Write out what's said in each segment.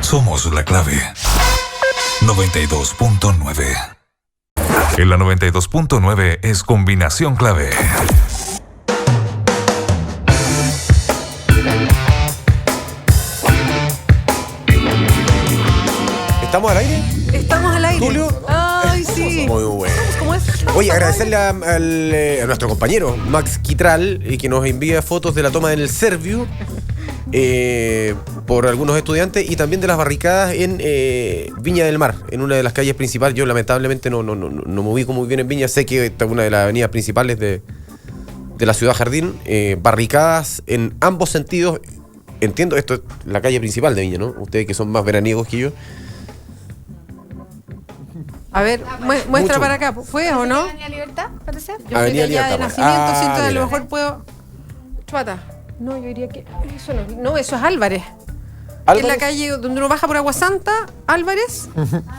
Somos la clave. 92.9. En la 92.9 es combinación clave. ¿Estamos al aire? Estamos al aire. ¿Tulio? Ay, sí. Muy bueno. ¿Cómo es? Oye, agradecerle a nuestro compañero Max Quitral, que nos envía fotos de la toma en el Serviu por algunos estudiantes y también de las barricadas en Viña del Mar, en una de las calles principales. Yo lamentablemente no me ubico muy bien en Viña, sé que esta es una de las avenidas principales de la ciudad Jardín, barricadas en ambos sentidos. Entiendo, esto es la calle principal de Viña, ¿no? Ustedes que son más veraniegos que yo. A ver, muestra Mucho. para acá. ¿Fue o no? ¿Avenida Libertad, parece? Yo Avenida soy de allá de Libertad, nacimiento, siento que a mira. lo mejor puedo... Chuata. No, yo diría que... Eso no, eso es Álvarez. Que es la calle donde uno baja por Agua Santa, Álvarez,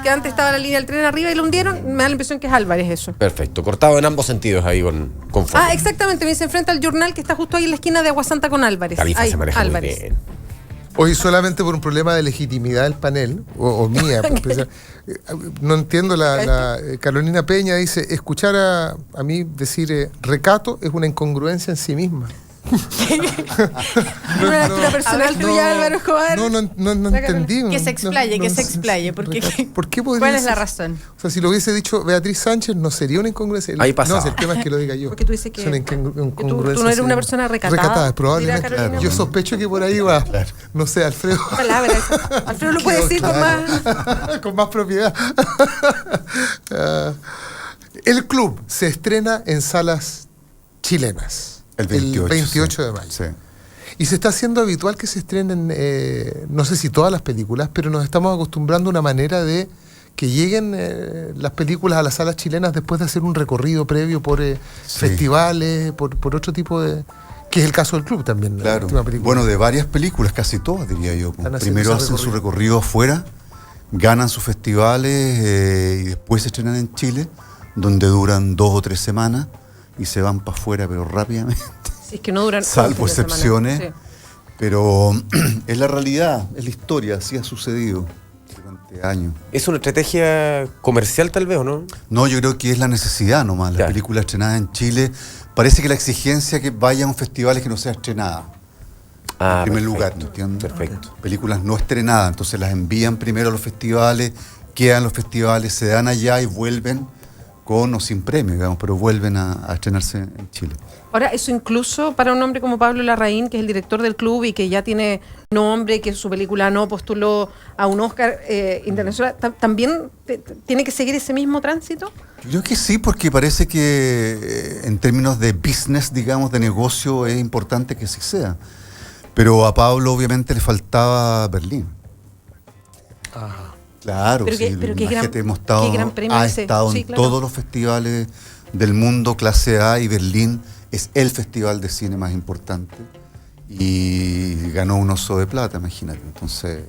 que antes estaba la línea del tren arriba y lo hundieron. Me da la impresión que es Álvarez eso. Perfecto, cortado en ambos sentidos ahí con fotos. Ah, exactamente, me dice enfrente al Journal que está justo ahí en la esquina de Agua Santa con Álvarez. Tarifa Ahí, se maneja muy Álvarez. bien. Hoy solamente por un problema de legitimidad del panel, o mía. No entiendo, Carolina Peña dice, escuchar a mí decir recato es una incongruencia en sí misma. Una lectura personal tuya, Álvaro Escobar. No entendí. Que se explaye, porque ¿Por qué podría ¿cuál es la ser? razón? O sea, si lo hubiese dicho Beatriz Sánchez, no sería una incongruencia. Ahí pasaba. No, el tema es que lo diga yo. Porque tú dices que, Es una que incongruencia. tú no eres una persona recatada. Recatada, probablemente. Dirá Carolina. Yo sospecho que por ahí va. No sé, Alfredo. Palabras. Alfredo lo puede decir con más... Con más propiedad. El club se estrena en salas chilenas. El 28 de mayo. Sí. Y se está haciendo habitual que se estrenen, no sé si todas las películas, pero nos estamos acostumbrando a una manera de que lleguen las películas a las salas chilenas después de hacer un recorrido previo por festivales, por otro tipo de... que es el caso del club también. Claro. La última película. Bueno, de varias películas, casi todas diría yo. Están haciendo Primero ese hacen su recorrido afuera, ganan sus festivales y después se estrenan en Chile, donde duran 2 o 3 semanas y se van para afuera, pero rápidamente. Si es que no duran... Salvo 11 excepciones, semanas. pero es la realidad, es la historia, así ha sucedido durante años. ¿Es una estrategia comercial tal vez o no? No, yo creo que es la necesidad nomás. Las Ya. películas estrenadas en Chile, parece que la exigencia que vaya a un festival es que no sea estrenada. En primer lugar, ¿me entiendes? Perfecto. Películas no estrenadas, entonces las envían primero a los festivales, quedan los festivales, se dan allá y vuelven con o sin premio, digamos, pero vuelven a estrenarse en Chile. Ahora, eso incluso para un hombre como Pablo Larraín, que es el director del club y que ya tiene nombre, que su película no postuló a un Oscar internacional, ¿también tiene que seguir ese mismo tránsito? Yo creo que sí, porque parece que en términos de business, digamos, de negocio, es importante que sí sea. Pero a Pablo obviamente le faltaba Berlín. Ajá. Claro, Pero sí, qué imagínate, gran- qué gran premio ha ese. estado Sí, en claro. todos los festivales del mundo, clase A, y Berlín es el festival de cine más importante. Y ganó un Oso de Plata, imagínate. Entonces,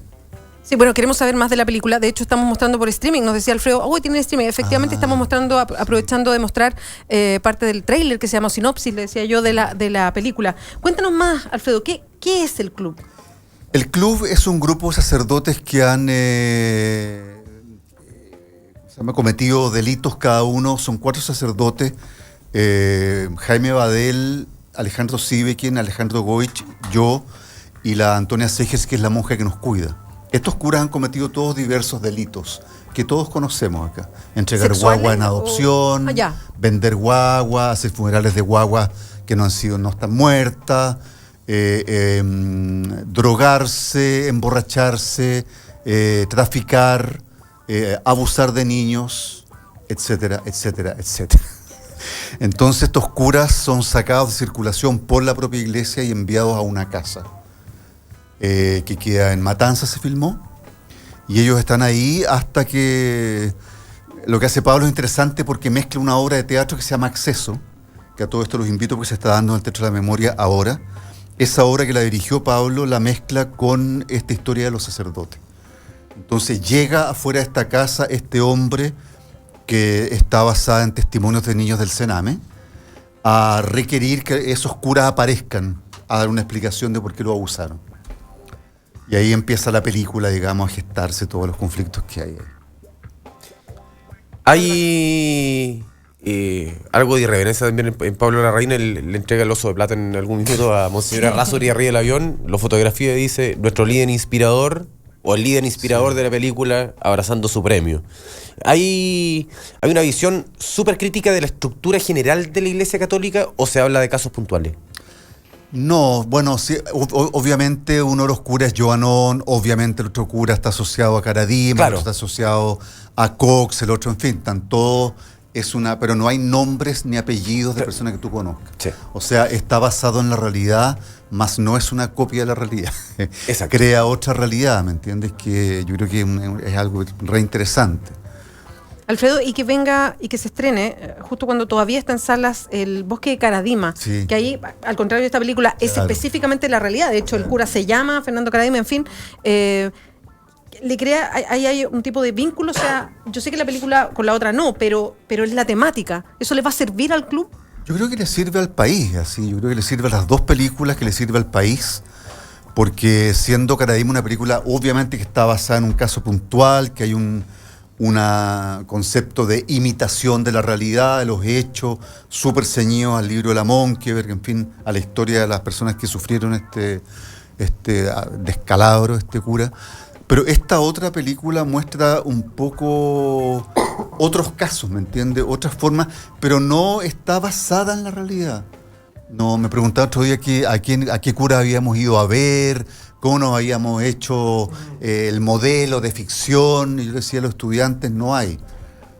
Sí, bueno, queremos saber más de la película. De hecho, estamos mostrando por streaming. Nos decía Alfredo, uy, tienen streaming. Efectivamente, estamos mostrando, aprovechando de mostrar parte del tráiler que se llama Sinopsis, le decía yo, de la película. Cuéntanos más, Alfredo, ¿qué es el club? el club es un grupo de sacerdotes que han cometido delitos cada uno. Son 4 sacerdotes. Jaime Badel, Alejandro Sivequien, Alejandro Goich, yo y la Antonia Segers, que es la monja que nos cuida. Estos curas han cometido todos diversos delitos que todos conocemos acá. Entregar ¿Sexuales guagua en o- adopción, Ah, ya. vender guagua, hacer funerales de guaguas que no están muertas, drogarse, emborracharse, traficar, abusar de niños, etcétera, etcétera, etcétera. Entonces estos curas son sacados de circulación por la propia iglesia y enviados a una casa que queda en Matanzas, se filmó, y ellos están ahí hasta que lo que hace Pablo es interesante porque mezcla una obra de teatro que se llama Acceso, que a todo esto los invito porque se está dando en el Teatro de la Memoria ahora. Esa obra que la dirigió Pablo la mezcla con esta historia de los sacerdotes. Entonces llega afuera de esta casa este hombre que está basada en testimonios de niños del Sename, a requerir que esos curas aparezcan a dar una explicación de por qué lo abusaron. Y ahí empieza la película, digamos, a gestarse todos los conflictos que hay. Hay algo de irreverencia también en Pablo Larraín. Él le entrega el oso de plata en algún minuto a Monseñor Errázuriz arriba del avión, lo fotografía y dice: nuestro líder inspirador, o el líder inspirador de la película, abrazando su premio. Hay una visión súper crítica de la estructura general de la Iglesia Católica, o se habla de casos puntuales. No, bueno, sí, obviamente uno de los curas es Joanón, obviamente el otro cura está asociado a Caradima, Claro. el otro está asociado a Cox, el otro, en fin, todo es una, pero no hay nombres ni apellidos de personas que tú conozcas. Sí. O sea, está basado en la realidad, mas no es una copia de la realidad. Exacto. Crea otra realidad, ¿me entiendes? Que yo creo que es algo re interesante. Alfredo, y que venga y que se estrene justo cuando todavía está en salas El Bosque de Caradima, Sí. que ahí, al contrario de esta película, es Claro. específicamente la realidad. De hecho, el cura se llama Fernando Caradima, en fin. Le crea, ahí hay un tipo de vínculo. O sea, yo sé que la película con la otra no, pero es la temática. ¿Eso le va a servir al club? Yo creo que le sirve al país, así. Yo creo que le sirve a las dos películas, que le sirve al país, porque siendo Caradima una película, obviamente que está basada en un caso puntual, que hay un concepto de imitación de la realidad, de los hechos, súper ceñidos al libro de la Monkeberg, en fin, a la historia de las personas que sufrieron este descalabro, este cura. Pero esta otra película muestra un poco otros casos, ¿me entiendes? Otras formas, pero no está basada en la realidad. No, me preguntaba otro día a qué cura habíamos ido a ver, cómo nos habíamos hecho el modelo de ficción, y yo decía a los estudiantes, no hay.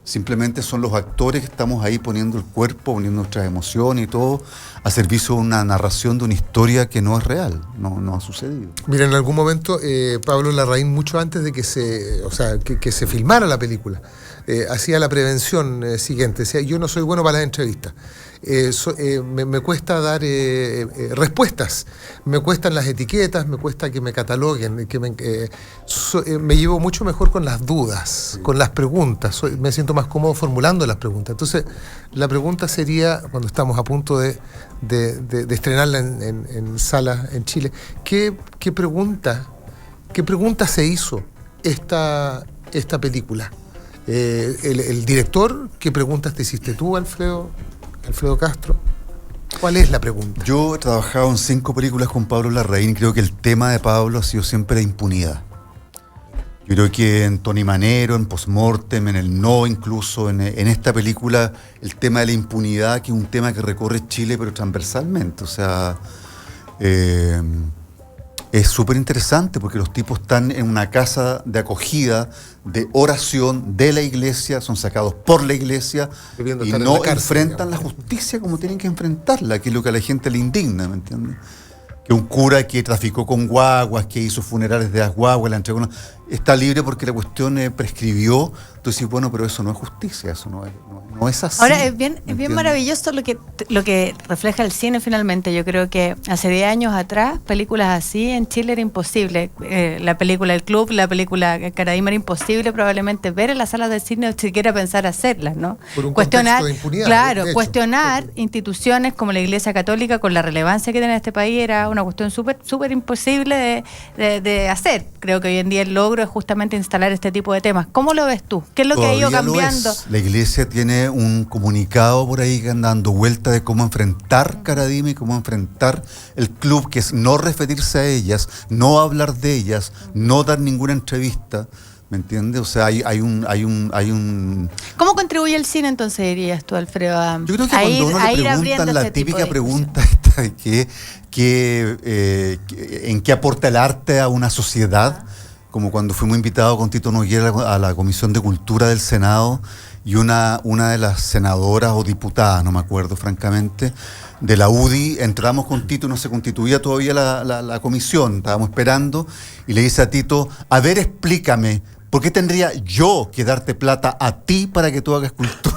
Simplemente son los actores que estamos ahí poniendo el cuerpo, poniendo nuestras emociones y todo, a servicio de una narración de una historia que no es real, no ha sucedido. Mira, en algún momento Pablo Larraín, mucho antes de que se filmara la película, hacía la prevención siguiente. Decía: yo no soy bueno para las entrevistas. Me cuesta dar respuestas, me cuestan las etiquetas, me cuesta que me cataloguen, me llevo mucho mejor con las dudas, con las preguntas, me siento más cómodo formulando las preguntas. Entonces, la pregunta sería, cuando estamos a punto de estrenarla en salas en Chile, ¿qué pregunta se hizo esta película? El director, ¿qué preguntas te hiciste tú, Alfredo Castro? ¿Cuál es la pregunta? Yo he trabajado en 5 películas con Pablo Larraín y creo que el tema de Pablo ha sido siempre la impunidad. Yo creo que en Tony Manero, en Postmortem, en El No, incluso en esta película, el tema de la impunidad, que es un tema que recorre Chile, pero transversalmente. O sea, es súper interesante porque los tipos están en una casa de acogida, de oración de la iglesia, son sacados por la iglesia Debiendo y estar en no la cárcel, enfrentan digamos. la justicia como tienen que enfrentarla, que es lo que a la gente le indigna, ¿me entiendes? Que un cura que traficó con guaguas, que hizo funerales de las guaguas, la entregó, está libre porque la cuestión prescribió. Entonces, bueno, pero eso no es justicia, eso no es así. Ahora, es bien ¿me entiendes? maravilloso lo que refleja el cine finalmente. Yo creo que hace 10 años atrás, películas así en Chile era imposible. La película El Club, la película Caradima era imposible probablemente ver en las salas de cine o siquiera pensar hacerlas, ¿no? Por un Cuestionar, contexto de impunidad, claro, de hecho. cuestionar instituciones como la Iglesia Católica con la relevancia que tiene este país era una cuestión súper imposible de hacer. Creo que hoy en día el logro es justamente instalar este tipo de temas. ¿Cómo lo ves tú? ¿Qué es lo que ha ido Todavía lo cambiando? es. La iglesia tiene un comunicado por ahí que anda dando vuelta de cómo enfrentar Caradima y cómo enfrentar el club, que es no referirse a ellas, no hablar de ellas, no dar ninguna entrevista. ¿Me entiendes? O sea, hay un ¿Cómo contribuye el cine entonces, dirías tú, Alfredo? Yo creo que cuando uno le preguntan la típica pregunta esta de en qué aporta el arte a una sociedad, como cuando fuimos invitados con Tito Noguera a la Comisión de Cultura del Senado, y una de las senadoras o diputadas, no me acuerdo francamente, de la UDI, entramos con Tito, no se constituía todavía la comisión, estábamos esperando, y le dice a Tito: a ver, explícame, ¿por qué tendría yo que darte plata a ti para que tú hagas cultura?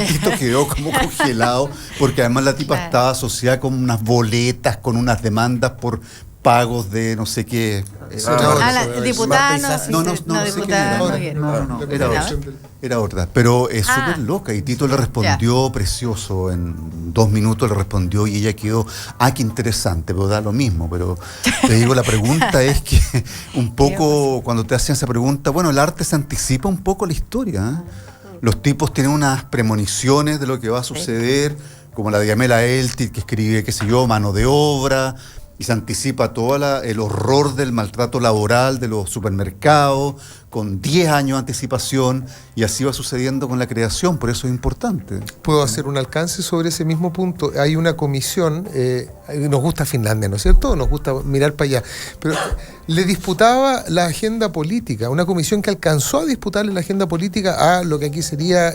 Y Tito quedó como congelado, porque además la tipa Claro. estaba asociada con unas boletas, con unas demandas por pagos de no sé qué. Diputada, No sé quién diputada era. Noguera. No, era otra. Pero es súper loca. Y Tito le respondió precioso. En 2 minutos le respondió y ella quedó, qué interesante, pero da lo mismo. Pero te digo, la pregunta es que un poco, cuando te hacen esa pregunta, bueno, el arte se anticipa un poco a la historia. Los tipos tienen unas premoniciones de lo que va a suceder, como la de Yamela Eltit, que escribe, qué sé yo, Mano de Obra, y se anticipa todo el horror del maltrato laboral de los supermercados, con 10 años de anticipación, y así va sucediendo con la creación, por eso es importante. Puedo hacer un alcance sobre ese mismo punto. Hay una comisión, nos gusta Finlandia, ¿no es cierto? Nos gusta mirar para allá, pero le disputaba la agenda política, una comisión que alcanzó a disputarle la agenda política a lo que aquí sería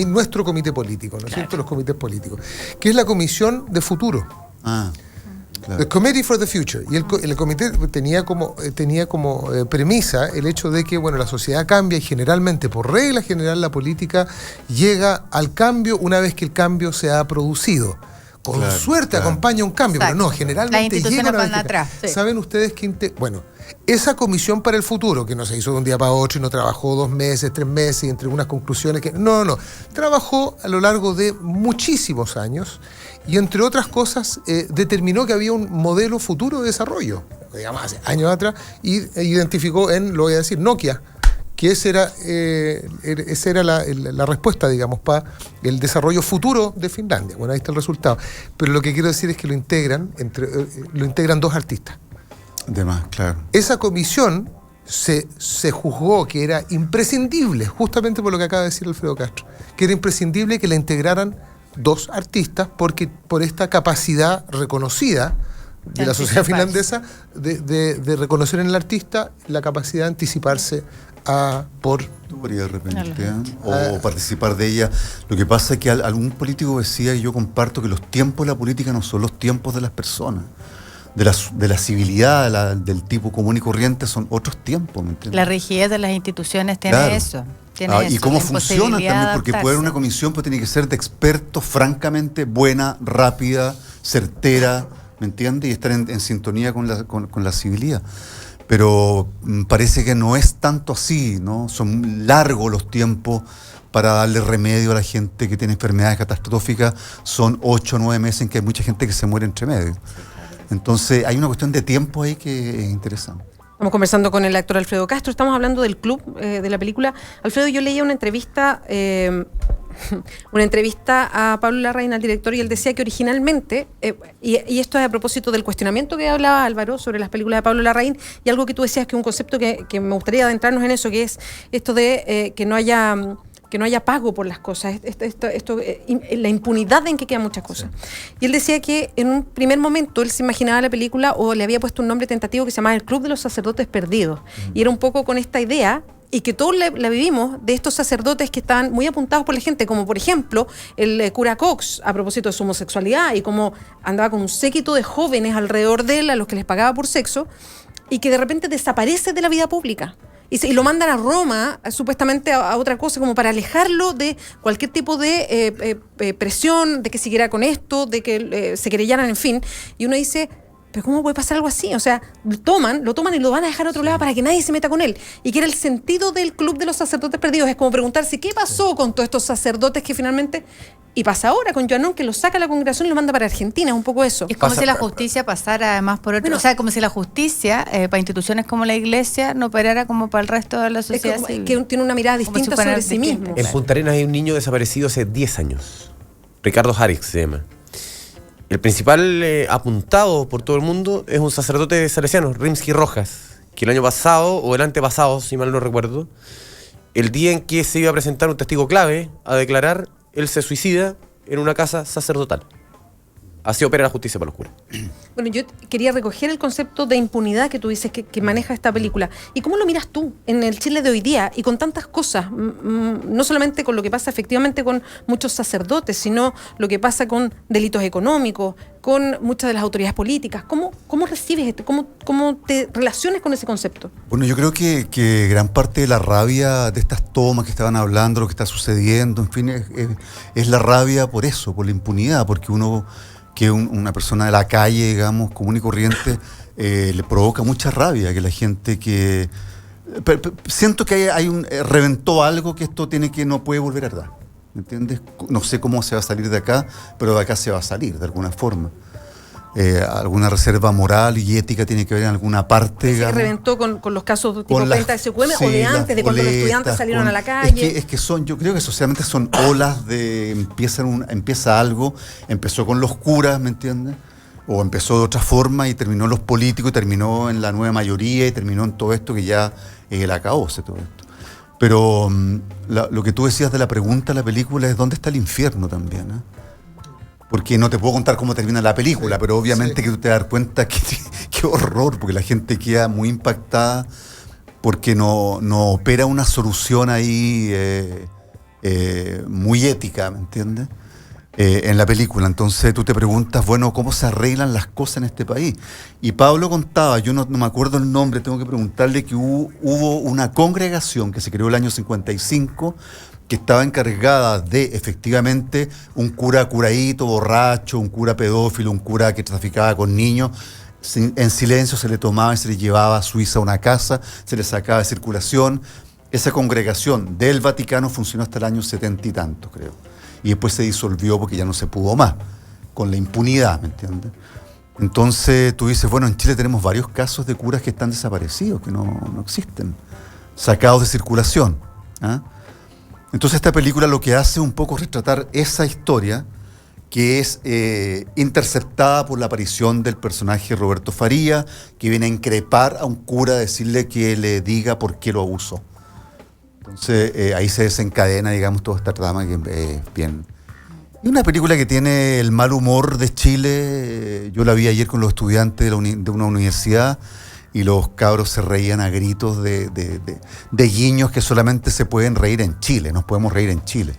nuestro comité político, ¿no es cierto? Los comités políticos, que es la Comisión de Futuro. Claro. The Committee for the Future. Y el comité tenía como premisa el hecho de que, bueno, la sociedad cambia y generalmente, por regla general, la política llega al cambio una vez que el cambio se ha producido. Con suerte acompaña un cambio, pero no, generalmente las instituciones llega van atrás. Sí. ¿Saben ustedes que esa comisión para el futuro, que no se hizo de un día para otro y no trabajó 2 meses, 3 meses y entre unas conclusiones que... No, trabajó a lo largo de muchísimos años y entre otras cosas determinó que había un modelo futuro de desarrollo, digamos hace años atrás, y identificó lo voy a decir, Nokia, que esa era la respuesta, digamos, para el desarrollo futuro de Finlandia. Bueno, ahí está el resultado. Pero lo que quiero decir es que lo integran 2 artistas. De más, claro. Esa comisión se juzgó que era imprescindible, justamente por lo que acaba de decir Alfredo Castro, que era imprescindible que la integraran 2 artistas porque por esta capacidad reconocida de la sociedad finlandesa de reconocer en el artista la capacidad de anticiparse por... Tú podrías de repente, o participar de ella. Lo que pasa es que algún político decía, y yo comparto, que los tiempos de la política no son los tiempos de las personas. De la civilidad, del tipo común y corriente, son otros tiempos, ¿me entiendes? La rigidez de las instituciones tiene eso. Y cómo funcionan también, porque poder una comisión tiene que ser de expertos, francamente buena, rápida, certera, ¿me entiendes? Y estar en sintonía con la civilidad. Pero parece que no es tanto así, ¿no? Son largos los tiempos para darle remedio a la gente que tiene enfermedades catastróficas. Son 8 o 9 meses en que hay mucha gente que se muere entre medio. Entonces hay una cuestión de tiempo ahí que es interesante. Estamos conversando con el actor Alfredo Castro, estamos hablando del club de la película. Alfredo, yo leía una entrevista a Pablo Larraín, al director, y él decía que originalmente, y esto es a propósito del cuestionamiento que hablaba Álvaro sobre las películas de Pablo Larraín, y algo que tú decías que es un concepto que me gustaría adentrarnos en eso, que es esto de que no haya pago por las cosas, la impunidad en que quedan muchas cosas. Sí. Y él decía que en un primer momento él se imaginaba la película, o le había puesto un nombre tentativo que se llamaba El Club de los Sacerdotes Perdidos. Y era un poco con esta idea, y que todos la vivimos, de estos sacerdotes que estaban muy apuntados por la gente, como por ejemplo el cura Cox, a propósito de su homosexualidad, y cómo andaba con un séquito de jóvenes alrededor de él, a los que les pagaba por sexo, y que de repente desaparece de la vida pública. Y lo mandan a Roma, supuestamente a otra cosa, como para alejarlo de cualquier tipo de presión, de que siguiera con esto, de que se querellaran, en fin. Y uno dice, ¿pero cómo puede pasar algo así? O sea, lo toman y lo van a dejar a otro lado para que nadie se meta con él. Y que era el sentido del Club de los Sacerdotes Perdidos. Es como preguntarse, ¿qué pasó con todos estos sacerdotes que finalmente... Y pasa ahora con Joanón, que lo saca a la congregación y lo manda para Argentina, es un poco eso. Es como si la justicia pasara además por otro... Bueno, o sea, como si la justicia, para instituciones como la Iglesia, no operara como para el resto de la sociedad civil. Que tiene una mirada distinta sobre sí mismo. En Punta Arenas hay un niño desaparecido hace 10 años. Ricardo Harix se llama. El principal apuntado por todo el mundo es un sacerdote salesiano, Rimsky Rojas, que el año pasado, o el antepasado, si mal no recuerdo, el día en que se iba a presentar un testigo clave a declarar, él se suicida en una casa sacerdotal. Así opera la justicia para los curas. Bueno, yo quería recoger el concepto de impunidad que tú dices que maneja esta película. ¿Y cómo lo miras tú en el Chile de hoy día y con tantas cosas? No solamente con lo que pasa efectivamente con muchos sacerdotes, sino lo que pasa con delitos económicos, con muchas de las autoridades políticas. ¿Cómo recibes esto? ¿Cómo te relacionas con ese concepto? Bueno, yo creo que gran parte de la rabia de estas tomas que estaban hablando, lo que está sucediendo, en fin, es la rabia por eso, por la impunidad, porque uno... que una persona de la calle, digamos, común y corriente, le provoca mucha rabia que la gente que... siento que reventó algo que esto no puede volver a dar. ¿Me entiendes? No sé cómo se va a salir de acá, pero de acá se va a salir de alguna forma. Alguna reserva moral y ética tiene que ver en alguna parte. ¿Se reventó con los casos de tipo venta de SQM o de antes, de cuando los estudiantes salieron a la calle? Es que yo creo que socialmente son olas de empieza algo, empezó con los curas, ¿me entiendes? O empezó de otra forma y terminó en los políticos y terminó en la nueva mayoría y terminó en todo esto que ya es el acabose todo esto. Pero lo que tú decías de la pregunta de la película es ¿dónde está el infierno también? Porque no te puedo contar cómo termina la película, pero obviamente que tú te das cuenta que qué horror, porque la gente queda muy impactada porque no opera una solución ahí muy ética, ¿me entiendes? En la película. Entonces tú te preguntas, bueno, ¿cómo se arreglan las cosas en este país? Y Pablo contaba, yo no me acuerdo el nombre, tengo que preguntarle, que hubo una congregación que se creó el año 55 que estaba encargada de, efectivamente, un cura curadito, borracho, un cura pedófilo, un cura que traficaba con niños, en silencio se le tomaba y se le llevaba a Suiza a una casa, se le sacaba de circulación. Esa congregación del Vaticano funcionó hasta el año 70 y tanto, creo. Y después se disolvió porque ya no se pudo más, con la impunidad, ¿me entiendes? Entonces tú dices, bueno, en Chile tenemos varios casos de curas que están desaparecidos, que no existen, sacados de circulación. Entonces esta película lo que hace es un poco retratar esa historia que es interceptada por la aparición del personaje Roberto Faría, que viene a increpar a un cura, a decirle que le diga por qué lo abusó. Entonces ahí se desencadena, digamos, toda esta trama que es bien. Y una película que tiene el mal humor de Chile. Yo la vi ayer con los estudiantes de una universidad y los cabros se reían a gritos de guiños que solamente se pueden reír en Chile, nos podemos reír en Chile.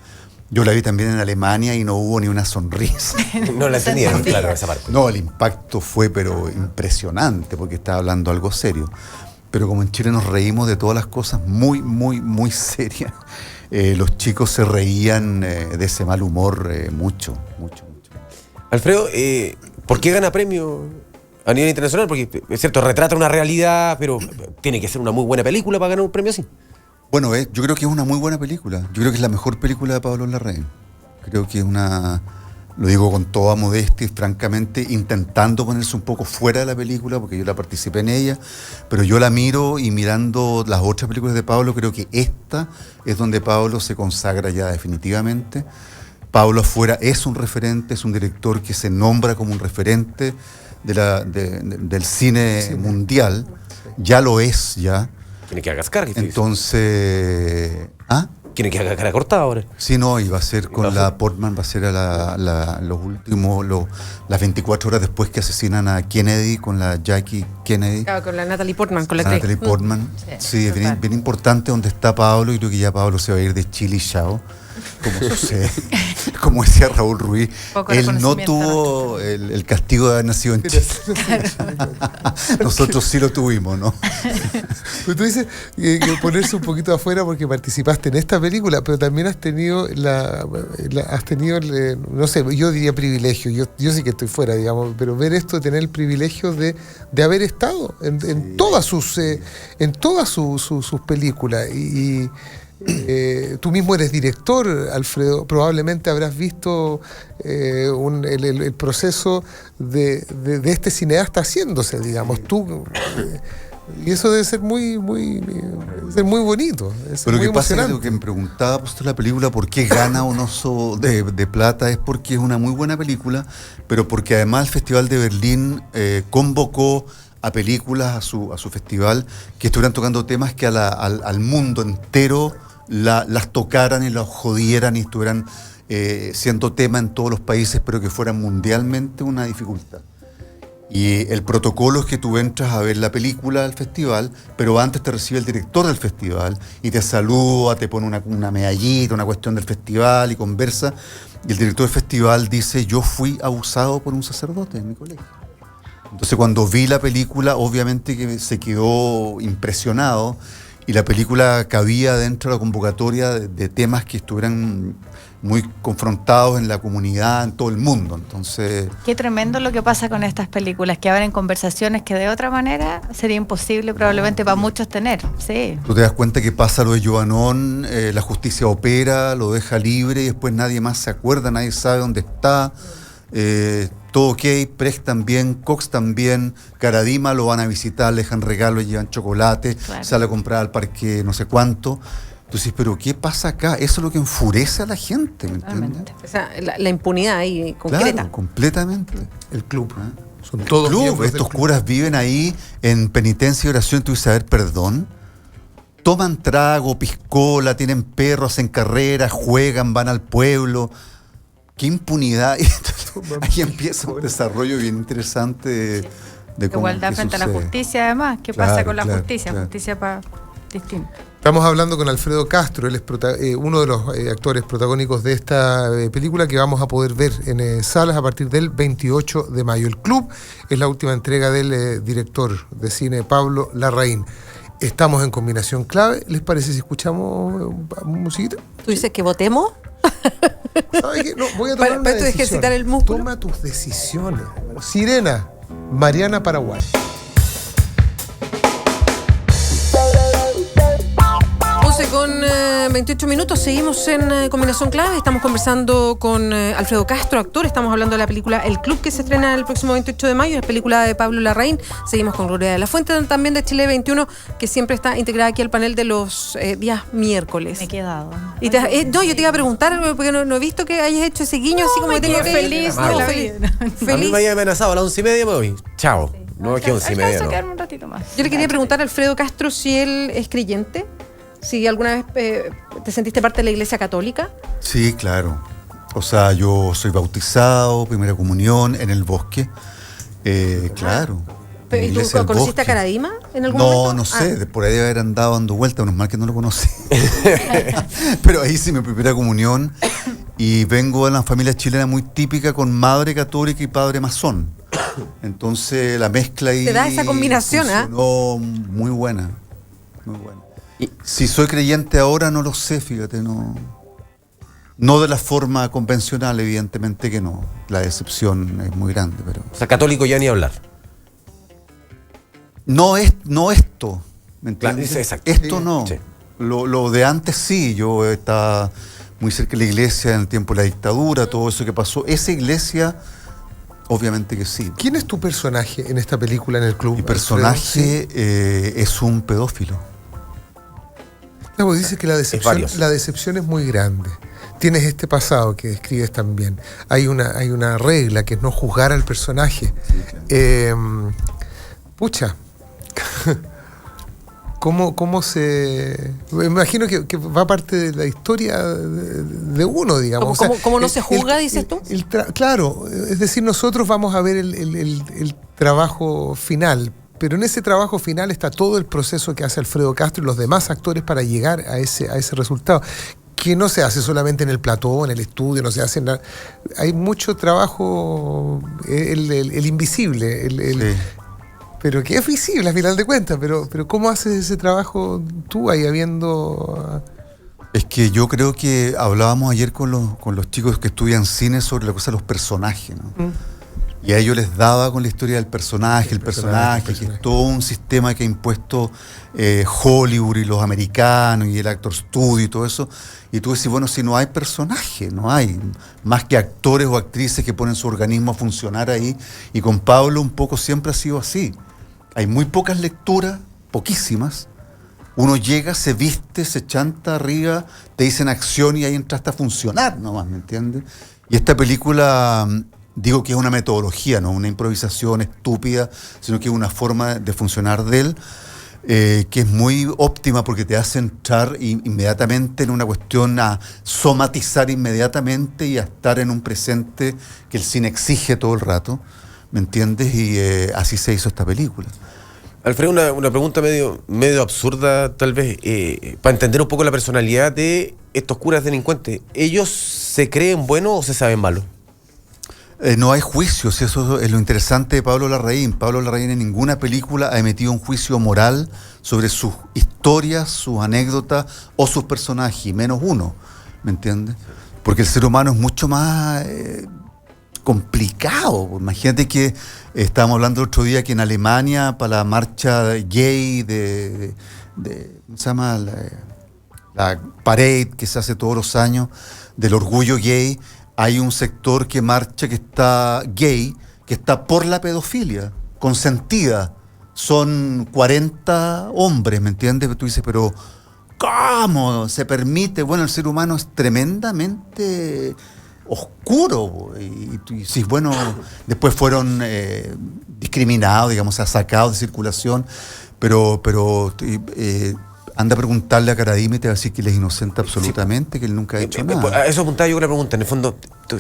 Yo la vi también en Alemania y no hubo ni una sonrisa. No la entendieron, claro, esa parte. No, el impacto fue pero impresionante porque estaba hablando algo serio. Pero como en Chile nos reímos de todas las cosas muy, muy, muy serias, los chicos se reían de ese mal humor mucho. Alfredo, ¿por qué gana premio a nivel internacional? Porque es cierto, retrata una realidad, pero tiene que ser una muy buena película para ganar un premio así. Bueno, yo creo que es una muy buena película. Yo creo que es la mejor película de Pablo Larraín. Creo que es lo digo con toda modestia y francamente, intentando ponerse un poco fuera de la película, porque yo la participé en ella, pero yo la miro y mirando las otras películas de Pablo, creo que esta es donde Pablo se consagra ya definitivamente. Pablo afuera es un referente, es un director que se nombra como un referente del cine mundial, ya lo es, ya. Tiene que hacer cascar. Entonces... Tiene que hacer cara cortada ahora. Sí, no, y va a ser con la Portman, va a ser las 24 horas después que asesinan a Kennedy, con la Jackie Kennedy. Claro, con la Natalie Portman, con la Natalie Portman. Sí, es bien importante donde está Pablo, y creo que ya Pablo se va a ir de Chile y chao. Como sucede, como decía Raúl Ruiz, él no tuvo el castigo de haber nacido en Chile. Nosotros sí lo tuvimos, ¿no? Pero tú dices que ponerse un poquito afuera porque participaste en esta película, pero también has tenido no sé, yo diría privilegio, yo sí que estoy fuera, digamos, pero ver esto, tener el privilegio de haber estado en todas sus películas y tú mismo eres director, Alfredo, probablemente habrás visto el proceso de este cineasta haciéndose, digamos, tú, y eso debe ser muy bonito, pero muy lo que pasa es que emocionante. lo que me preguntaba pues, la película, ¿por qué gana un Oso de Plata? Es porque es una muy buena película, pero porque además el Festival de Berlín convocó a películas a su festival que estuvieran tocando temas que al mundo entero las tocaran y las jodieran y estuvieran siendo tema en todos los países, pero que fueran mundialmente una dificultad. Y el protocolo es que tú entras a ver la película del festival, pero antes te recibe el director del festival y te saluda, te pone una medallita, una cuestión del festival y conversa. Y el director del festival dice, yo fui abusado por un sacerdote en mi colegio. Entonces cuando vi la película, obviamente que se quedó impresionado y la película cabía dentro de la convocatoria de temas que estuvieran muy confrontados en la comunidad, en todo el mundo. Entonces, Qué tremendo lo que pasa con estas películas, que abren conversaciones que de otra manera sería imposible probablemente para muchos tener. Sí. tú te das cuenta que pasa lo de Joanón, la justicia opera, lo deja libre y después nadie más se acuerda, nadie sabe dónde está. Todo ok, Precht también, Cox también, Caradima lo van a visitar, le dejan regalos, llevan chocolate, Claro. sale a comprar al parque no sé cuánto. Entonces, ¿pero qué pasa acá? Eso es lo que enfurece a la gente, ¿me entiendes? Totalmente. O sea, la impunidad ahí concreta. Claro, completamente. El club. ¿Ah? Son todos Club, miembros del estos club. curas viven ahí en penitencia y oración, tú dices, a ver, perdón. Toman trago, piscola, tienen perros, hacen carreras, juegan, van al pueblo. Qué impunidad. Y entonces, ahí empieza un desarrollo bien interesante de cómo Igualdad qué frente a la sucede. justicia, además. ¿Qué Claro, pasa con la claro, justicia? claro. Justicia distinta. Estamos hablando con Alfredo Castro, él es uno de los actores protagónicos de esta película que vamos a poder ver en salas a partir del 28 de mayo. El Club es la última entrega del director de cine Pablo Larraín. Estamos en Combinación Clave. ¿Les parece si escuchamos musiquita? ¿Tú dices que votemos? ¿Sabes qué? No, voy a tomar Para una esto de decisión. ejercitar el músculo. Toma tus decisiones. Sirena, Mariana Paraguay. 11 con 28 minutos, seguimos en Combinación Clave, estamos conversando con Alfredo Castro, actor, estamos hablando de la película El Club, que se estrena el próximo 28 de mayo, es película de Pablo Larraín, seguimos con Gloria de la Fuente, también de Chile 21, que siempre está integrada aquí al panel de los días miércoles. Me he quedado. Y no, yo te iba a preguntar, porque no he visto que hayas hecho ese guiño, así como que tengo que feliz no, de la feliz. vida. A mí Feliz. me había amenazado a las 11:30 me voy. Chao. No, es que 11:30 Alcanzo a no. quedarme un ratito más. Yo le quería preguntar a Alfredo Castro si él es creyente, si alguna vez te sentiste parte de la Iglesia Católica. Sí, claro. O sea, yo soy bautizado, primera comunión en el bosque. Claro. en la ¿Y tú iglesia del conociste bosque. a Caradima en algún No, momento? no sé, Ah. de por ahí debe haber andado dando vueltas, menos mal que no lo conocí. Pero ahí sí, mi primera comunión. Y vengo de una familia chilena muy típica con madre católica y padre masón. Entonces la mezcla ahí. Te da esa combinación, ¿ah? funcionó muy buena. Muy buena. Si soy creyente ahora, no lo sé, fíjate, no. No de la forma convencional, evidentemente que no. La decepción es muy grande, pero. O sea, católico ya ni hablar. No esto, ¿me Claro, entiendes? sí, exacto. Esto no. Sí. Lo de antes sí, yo estaba muy cerca de la iglesia en el tiempo de la dictadura, todo eso que pasó. Esa iglesia, obviamente que sí. ¿Quién es tu personaje en esta película en el club? Mi Alfredo? personaje es un pedófilo. No, vos dices que la varios. decepción es muy grande. Tienes este pasado que describes también. Hay una regla que es no juzgar al personaje. Pucha. ¿Cómo se...? Me imagino que va parte de la historia de uno, digamos. ¿Cómo no se juzga, dices tú? Claro, es decir, nosotros vamos a ver el trabajo final, pero en ese trabajo final está todo el proceso que hace Alfredo Castro y los demás actores para llegar a ese resultado, que no se hace solamente en el plató, en el estudio, no se hace en hay mucho trabajo, el invisible, Sí. pero que es visible a final de cuentas, pero ¿cómo haces ese trabajo tú ahí habiendo... Es que yo creo que hablábamos ayer con los chicos que estudian cine sobre la cosa de los personajes, ¿no? Y a ellos les daba con la historia del personaje, el personaje, que es todo un sistema que ha impuesto Hollywood y los americanos y el Actor Studio y todo eso. Y tú decís, bueno, si no hay personaje, no hay más que actores o actrices que ponen su organismo a funcionar ahí. Y con Pablo un poco siempre ha sido así. Hay muy pocas lecturas, poquísimas. Uno llega, se viste, se chanta arriba, te dicen acción y ahí entraste a funcionar nomás, ¿me entiendes? Y esta película... Digo que es una metodología, no una improvisación estúpida, sino que es una forma de funcionar de él que es muy óptima porque te hace entrar inmediatamente en una cuestión a somatizar inmediatamente y a estar en un presente que el cine exige todo el rato, ¿me entiendes? Y así se hizo esta película. Alfredo, una pregunta medio absurda, tal vez, para entender un poco la personalidad de estos curas delincuentes. ¿Ellos se creen buenos o se saben malos? No hay juicios, y eso es lo interesante de Pablo Larraín. Pablo Larraín en ninguna película ha emitido un juicio moral sobre sus historias, sus anécdotas o sus personajes, y menos uno, ¿me entiendes? Porque el ser humano es mucho más complicado. Imagínate que estábamos hablando el otro día que en Alemania, para la marcha gay ¿cómo se llama? La parade que se hace todos los años del orgullo gay, hay un sector que marcha que está gay, que está por la pedofilia, consentida. Son 40 hombres, ¿me entiendes? Tú dices, pero ¿cómo se permite? Bueno, el ser humano es tremendamente oscuro. Y tú dices, bueno, después fueron discriminados, digamos, sacados de circulación, pero anda a preguntarle a Caradima y te va a decir que él es inocente absolutamente, que él nunca ha hecho nada. A eso apuntaba yo con la pregunta. En el fondo,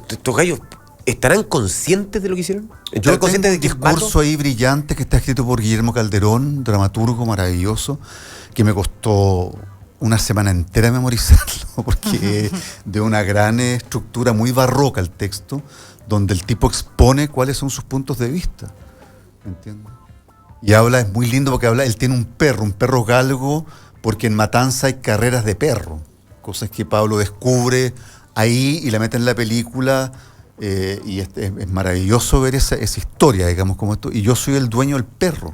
¿estos gallos estarán conscientes de lo que hicieron? Yo ¿Estarán tengo conscientes un de que discurso ahí brillante que está escrito por Guillermo Calderón, dramaturgo maravilloso, que me costó una semana entera memorizarlo, porque es de una gran estructura muy barroca el texto, donde el tipo expone cuáles son sus puntos de vista. ¿Me entiendes? Y habla, es muy lindo porque habla, él tiene un perro galgo, porque en Matanza hay carreras de perro, cosas que Pablo descubre ahí y la mete en la película, y es maravilloso ver esa historia, digamos, como esto. Y yo soy el dueño del perro,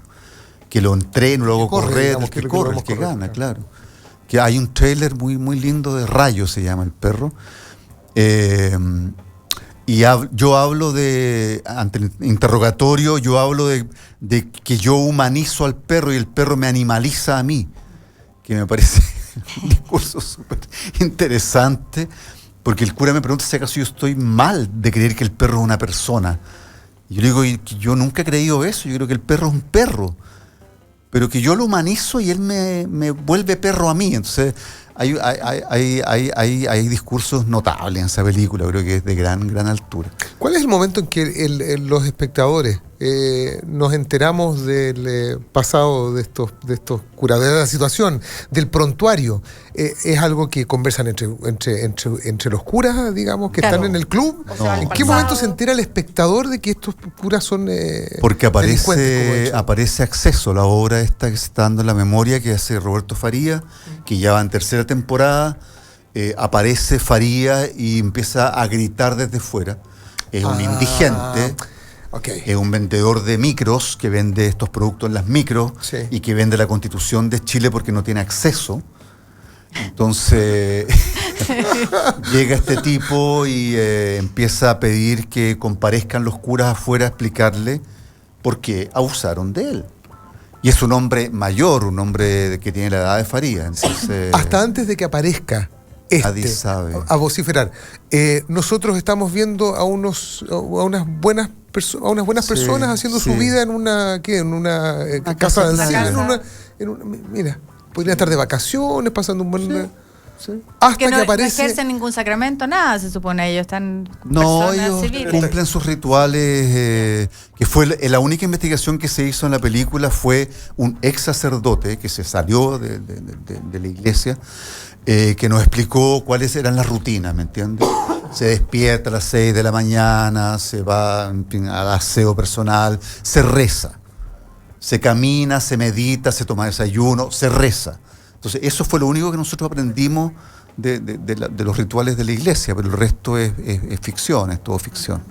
que lo entreno, lo hago correr, digamos, el que corre, el que gana, claro. Que hay un trailer muy, muy lindo de Rayo, se llama el perro. Y yo hablo ante el interrogatorio, yo hablo de que yo humanizo al perro y el perro me animaliza a mí, que me parece un discurso súper interesante, porque el cura me pregunta si acaso yo estoy mal de creer que el perro es una persona. Y yo le digo, y yo nunca he creído eso, yo creo que el perro es un perro, pero que yo lo humanizo y él me vuelve perro a mí. Entonces hay discursos notables en esa película, creo que es de gran altura. ¿Cuál es el momento en que los espectadores nos enteramos del pasado de estos curas, de la situación, del prontuario? ¿Es algo que conversan entre los curas, digamos, que están en el club? No. ¿En qué momento se entera el espectador de que estos curas son porque delincuentes, aparece Acceso, la obra esta que se está dando en la memoria, que hace Roberto Faría, que ya va en tercera temporada. Aparece Faría y empieza a gritar desde fuera. Es un indigente. Okay. Es un vendedor de micros que vende estos productos en las micros, sí, y que vende la Constitución de Chile porque no tiene acceso. Entonces llega este tipo y empieza a pedir que comparezcan los curas afuera a explicarle por qué abusaron de él. Y es un hombre mayor, un hombre que tiene la edad de Faría. Entonces, hasta antes de que aparezca nadie sabe. a vociferar, nosotros estamos viendo a unas buenas personas haciendo su vida en una casa de ancianos, mira, podrían estar de vacaciones, pasando un buen hasta que aparece. No ejercen ningún sacramento, nada, se supone. Ellos están. No, personas ellos civiles. cumplen sus rituales. Que fue la única investigación que se hizo en la película fue un ex sacerdote que se salió de la iglesia, que nos explicó cuáles eran las rutinas, ¿me entiendes? Se despierta a las 6 de la mañana, se va, en fin, al aseo personal, se reza, se camina, se medita, se toma desayuno, se reza. Entonces, eso fue lo único que nosotros aprendimos de los rituales de la iglesia, pero el resto es ficción, es todo ficción.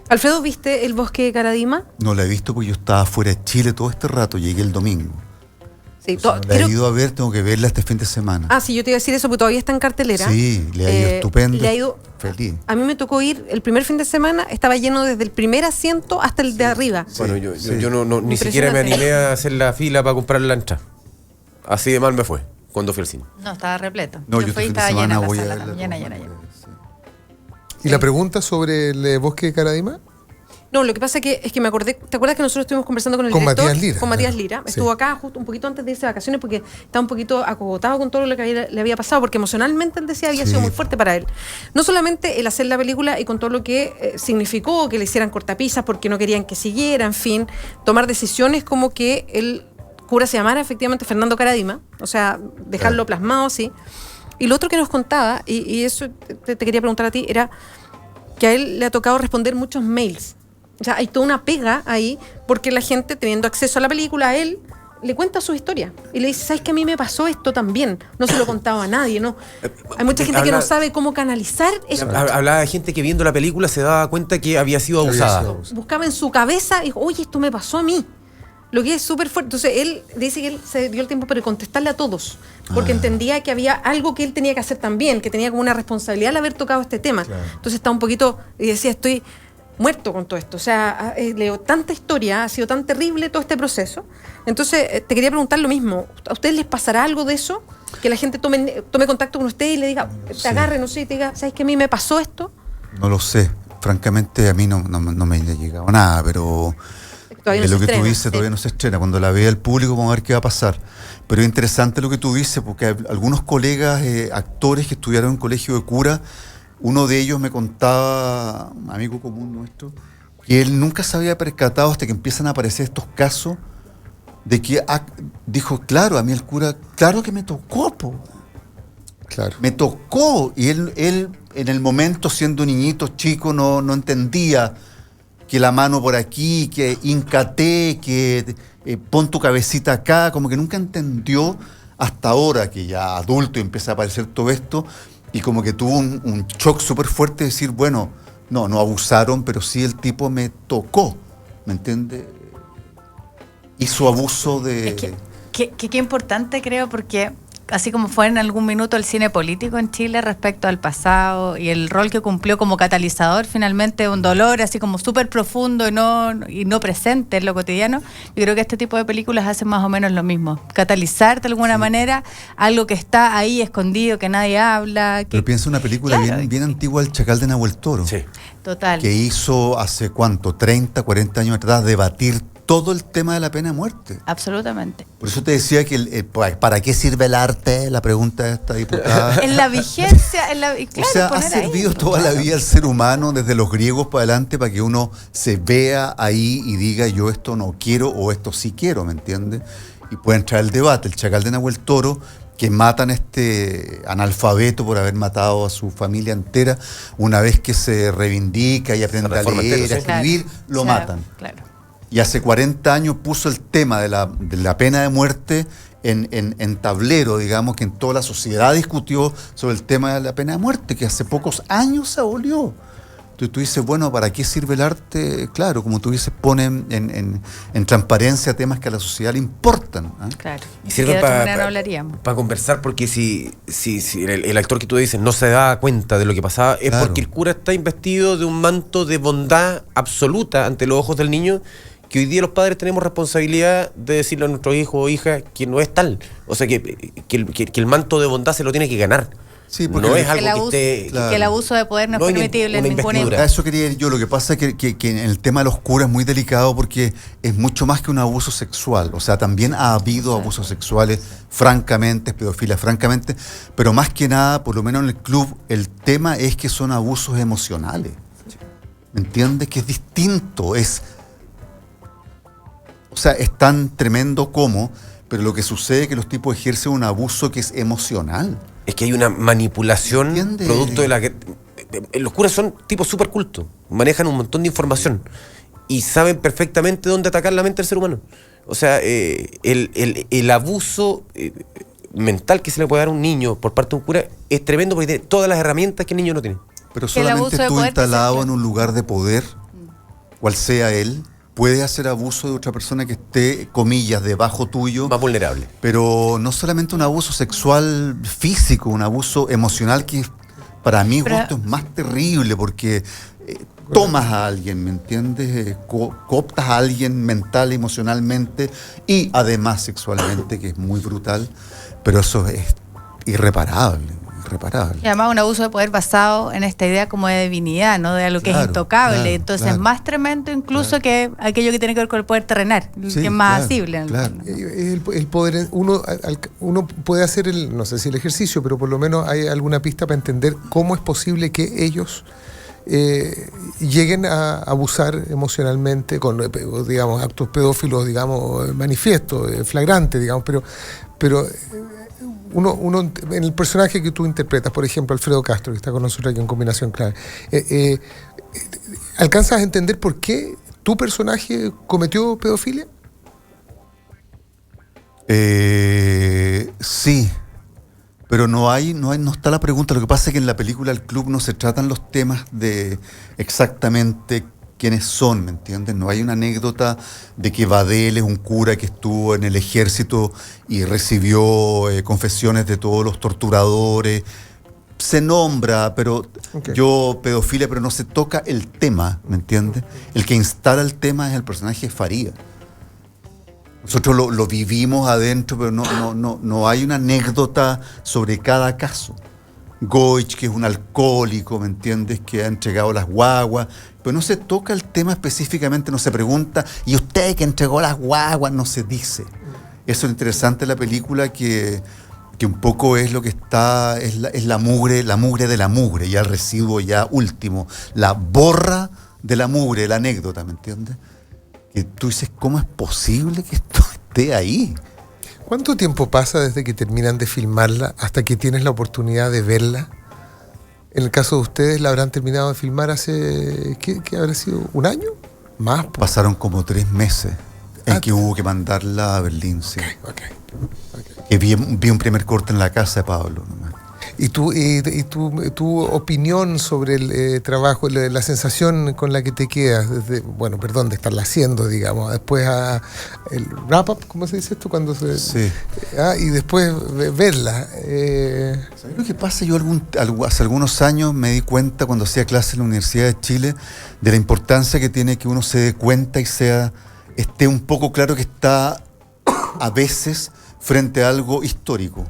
Alfredo, ¿viste El bosque de Caradima? No la he visto porque yo estaba fuera de Chile todo este rato, llegué el domingo. Sí, La he ido a ver, tengo que verla este fin de semana. Sí, yo te iba a decir eso, porque todavía está en cartelera. Sí, le ha ido estupendo. Le ha ido feliz. A mí me tocó ir el primer fin de semana, estaba lleno desde el primer asiento hasta el de arriba. Bueno, yo ni siquiera me Impresionante. animé a hacer la fila para comprar la entrada. Así de mal me fue cuando fui al cine. No, estaba repleto. No, yo fui y este fin de estaba semana llena voy la a sala, verla. llena. ¿Y la pregunta sobre el bosque de Caradima? No, lo que pasa es que me acordé, ¿te acuerdas que nosotros estuvimos conversando con el Con director? Matías Lira, Con Matías claro. Lira. Sí. Estuvo acá justo un poquito antes de irse de vacaciones porque estaba un poquito acogotado con todo lo que le había pasado, porque emocionalmente él decía había sido muy fuerte para él. No solamente el hacer la película y con todo lo que significó que le hicieran cortapisas porque no querían que siguiera, en fin, tomar decisiones como que el cura se llamara efectivamente Fernando Caradima, o sea, dejarlo plasmado así. Y lo otro que nos contaba, y eso te quería preguntar a ti, era que a él le ha tocado responder muchos mails. O sea, hay toda una pega ahí, porque la gente, teniendo acceso a la película, a él le cuenta su historia. Y le dice, ¿sabes que a mí me pasó esto también? No se lo contaba a nadie, ¿no? Hay mucha gente que no sabe cómo canalizar eso. Hablaba de gente que viendo la película se daba cuenta que había sido abusada. Buscaba en su cabeza y dijo, oye, esto me pasó a mí. Lo que es súper fuerte. Entonces, él dice que él se dio el tiempo para contestarle a todos, porque entendía que había algo que él tenía que hacer también, que tenía como una responsabilidad al haber tocado este tema. Claro. Entonces, está un poquito, y decía, estoy muerto con todo esto. O sea, leo tanta historia, ha sido tan terrible todo este proceso. Entonces, te quería preguntar lo mismo. ¿A ustedes les pasará algo de eso? Que la gente tome contacto con usted y le diga, te agarre, no sé, y te diga, ¿sabes que a mí me pasó esto? No lo sé. Francamente, a mí no me ha llegado nada, pero todavía no lo se que estrena, tú dices todavía no se estrena. Cuando la vea el público vamos a ver qué va a pasar. Pero es interesante lo que tú dices, porque hay algunos colegas, actores que estudiaron en colegio de cura, uno de ellos me contaba, un amigo común nuestro, que él nunca se había percatado hasta que empiezan a aparecer estos casos de que dijo, claro, a mí el cura, claro que me tocó, po. Claro. Me tocó. Y él en el momento, siendo niñito chico, no entendía que la mano por aquí, que híncate, que pon tu cabecita acá, como que nunca entendió hasta ahora que ya adulto y empieza a aparecer todo esto, y como que tuvo un shock súper fuerte de decir, bueno, no abusaron, pero sí el tipo me tocó, ¿me entiendes? Hizo abuso de... Es que importante, creo, porque así como fue en algún minuto el cine político en Chile respecto al pasado y el rol que cumplió como catalizador, finalmente un dolor así como súper profundo y no presente en lo cotidiano, yo creo que este tipo de películas hacen más o menos lo mismo, catalizar de alguna manera algo que está ahí escondido, que nadie habla. Pero piensa una película claro, bien antigua, El Chacal de Nahuel Toro, Sí. Total. que hizo hace ¿cuánto? 30, 40 años atrás, debatir todo el tema de la pena de muerte. Absolutamente. Por eso te decía que ¿para qué sirve el arte? La pregunta de esta diputada. En la vigencia, claro, o sea, ha poner ahí. servido toda la vida al ser humano, desde los griegos para adelante, para que uno se vea ahí y diga, yo esto no quiero o esto sí quiero, ¿me entiendes? Y puede entrar el debate. El Chacal de Nahuel Toro, que matan a este analfabeto por haber matado a su familia entera, una vez que se reivindica y aprende a leer, a escribir, lo matan. Claro. Y hace 40 años puso el tema de la pena de muerte en tablero, digamos, que en toda la sociedad discutió sobre el tema de la pena de muerte, que hace pocos años se abolió. Entonces tú dices, bueno, ¿para qué sirve el arte? Claro, como tú dices, pone en transparencia temas que a la sociedad le importan. ¿Eh? Claro. Y sirve de otra manera no hablaríamos. para conversar, porque si el actor que tú dices no se da cuenta de lo que pasaba, es Claro. porque el cura está investido de un manto de bondad absoluta ante los ojos del niño, que hoy día los padres tenemos responsabilidad de decirle a nuestros hijos o hijas que no es tal. O sea, que el manto de bondad se lo tiene que ganar. Sí, porque no es Que algo el abuso, que esté... Claro. que el abuso de poder no es No hay permitible en una ninguna investidura. A eso quería ir yo. Lo que pasa es que en el tema de los curas es muy delicado porque es mucho más que un abuso sexual. O sea, también ha habido abusos sexuales, francamente, pedofilia, francamente, pero más que nada, por lo menos en el club, el tema es que son abusos emocionales. ¿Me entiendes? Que es distinto. O sea, es tan tremendo como, pero lo que sucede es que los tipos ejercen un abuso que es emocional. Es que hay una manipulación ¿Entiendes? producto de la que... Los curas son tipos súper cultos, manejan un montón de información y saben perfectamente dónde atacar la mente del ser humano. O sea, el abuso mental que se le puede dar a un niño por parte de un cura es tremendo porque tiene todas las herramientas que el niño no tiene. Pero Que el abuso solamente de tú poder instalado te en un lugar de poder, cual sea él, puedes hacer abuso de otra persona que esté, comillas, debajo tuyo. Más vulnerable. Pero no solamente un abuso sexual físico, un abuso emocional que para mí gusto es más terrible porque tomas a alguien, ¿me entiendes? Cooptas a alguien mental, emocionalmente y además sexualmente, que es muy brutal, pero eso es irreparable. Y además un abuso de poder basado en esta idea como de divinidad, ¿no? De algo que es intocable. Claro, Entonces claro. es más tremendo incluso que aquello que tiene que ver con el poder terrenal, Sí, que es más claro, asible. claro. El poder, uno puede hacer no sé si el ejercicio, pero por lo menos hay alguna pista para entender cómo es posible que ellos lleguen a abusar emocionalmente con, digamos, actos pedófilos, digamos, manifiestos, flagrantes, digamos, pero en el personaje que tú interpretas, por ejemplo, Alfredo Castro, que está con nosotros aquí en Combinación Clave, ¿alcanzas a entender por qué tu personaje cometió pedofilia? Sí, pero no está la pregunta. Lo que pasa es que en la película El Club no se tratan los temas de exactamente quiénes son, ¿me entiendes? No hay una anécdota de que Badel es un cura que estuvo en el ejército y recibió confesiones de todos los torturadores. Se nombra, pero pedofilia, pero no se toca el tema, ¿me entiendes? El que instala el tema es el personaje Faría. Nosotros lo vivimos adentro, pero no hay una anécdota sobre cada caso. Goich, que es un alcohólico, ¿me entiendes?, que ha entregado las guaguas, pero no se toca el tema específicamente, no se pregunta, ¿y usted que entregó las guaguas? No se dice. Eso es lo interesante de la película, que un poco es lo que está, es la mugre de la mugre, ya el residuo ya último, la borra de la mugre, la anécdota, ¿me entiendes? Que tú dices, ¿cómo es posible que esto esté ahí? ¿Cuánto tiempo pasa desde que terminan de filmarla hasta que tienes la oportunidad de verla? En el caso de ustedes, ¿la habrán terminado de filmar hace, ¿qué habrá sido? ¿Un año? ¿Más? Pasaron como 3 meses en que hubo que mandarla a Berlín, sí. Okay. Que vi un primer corte en la casa de Pablo, nomás. ¿Y tu opinión sobre el trabajo, la sensación con la que te quedas, desde, bueno, perdón, de estarla haciendo, digamos, después el wrap-up, ¿cómo se dice esto? Cuando sí. Y después verla. ¿Sabes lo que pasa? Yo hace algunos años me di cuenta, cuando hacía clase en la Universidad de Chile, de la importancia que tiene que uno se dé cuenta y esté un poco claro que está a veces frente a algo histórico.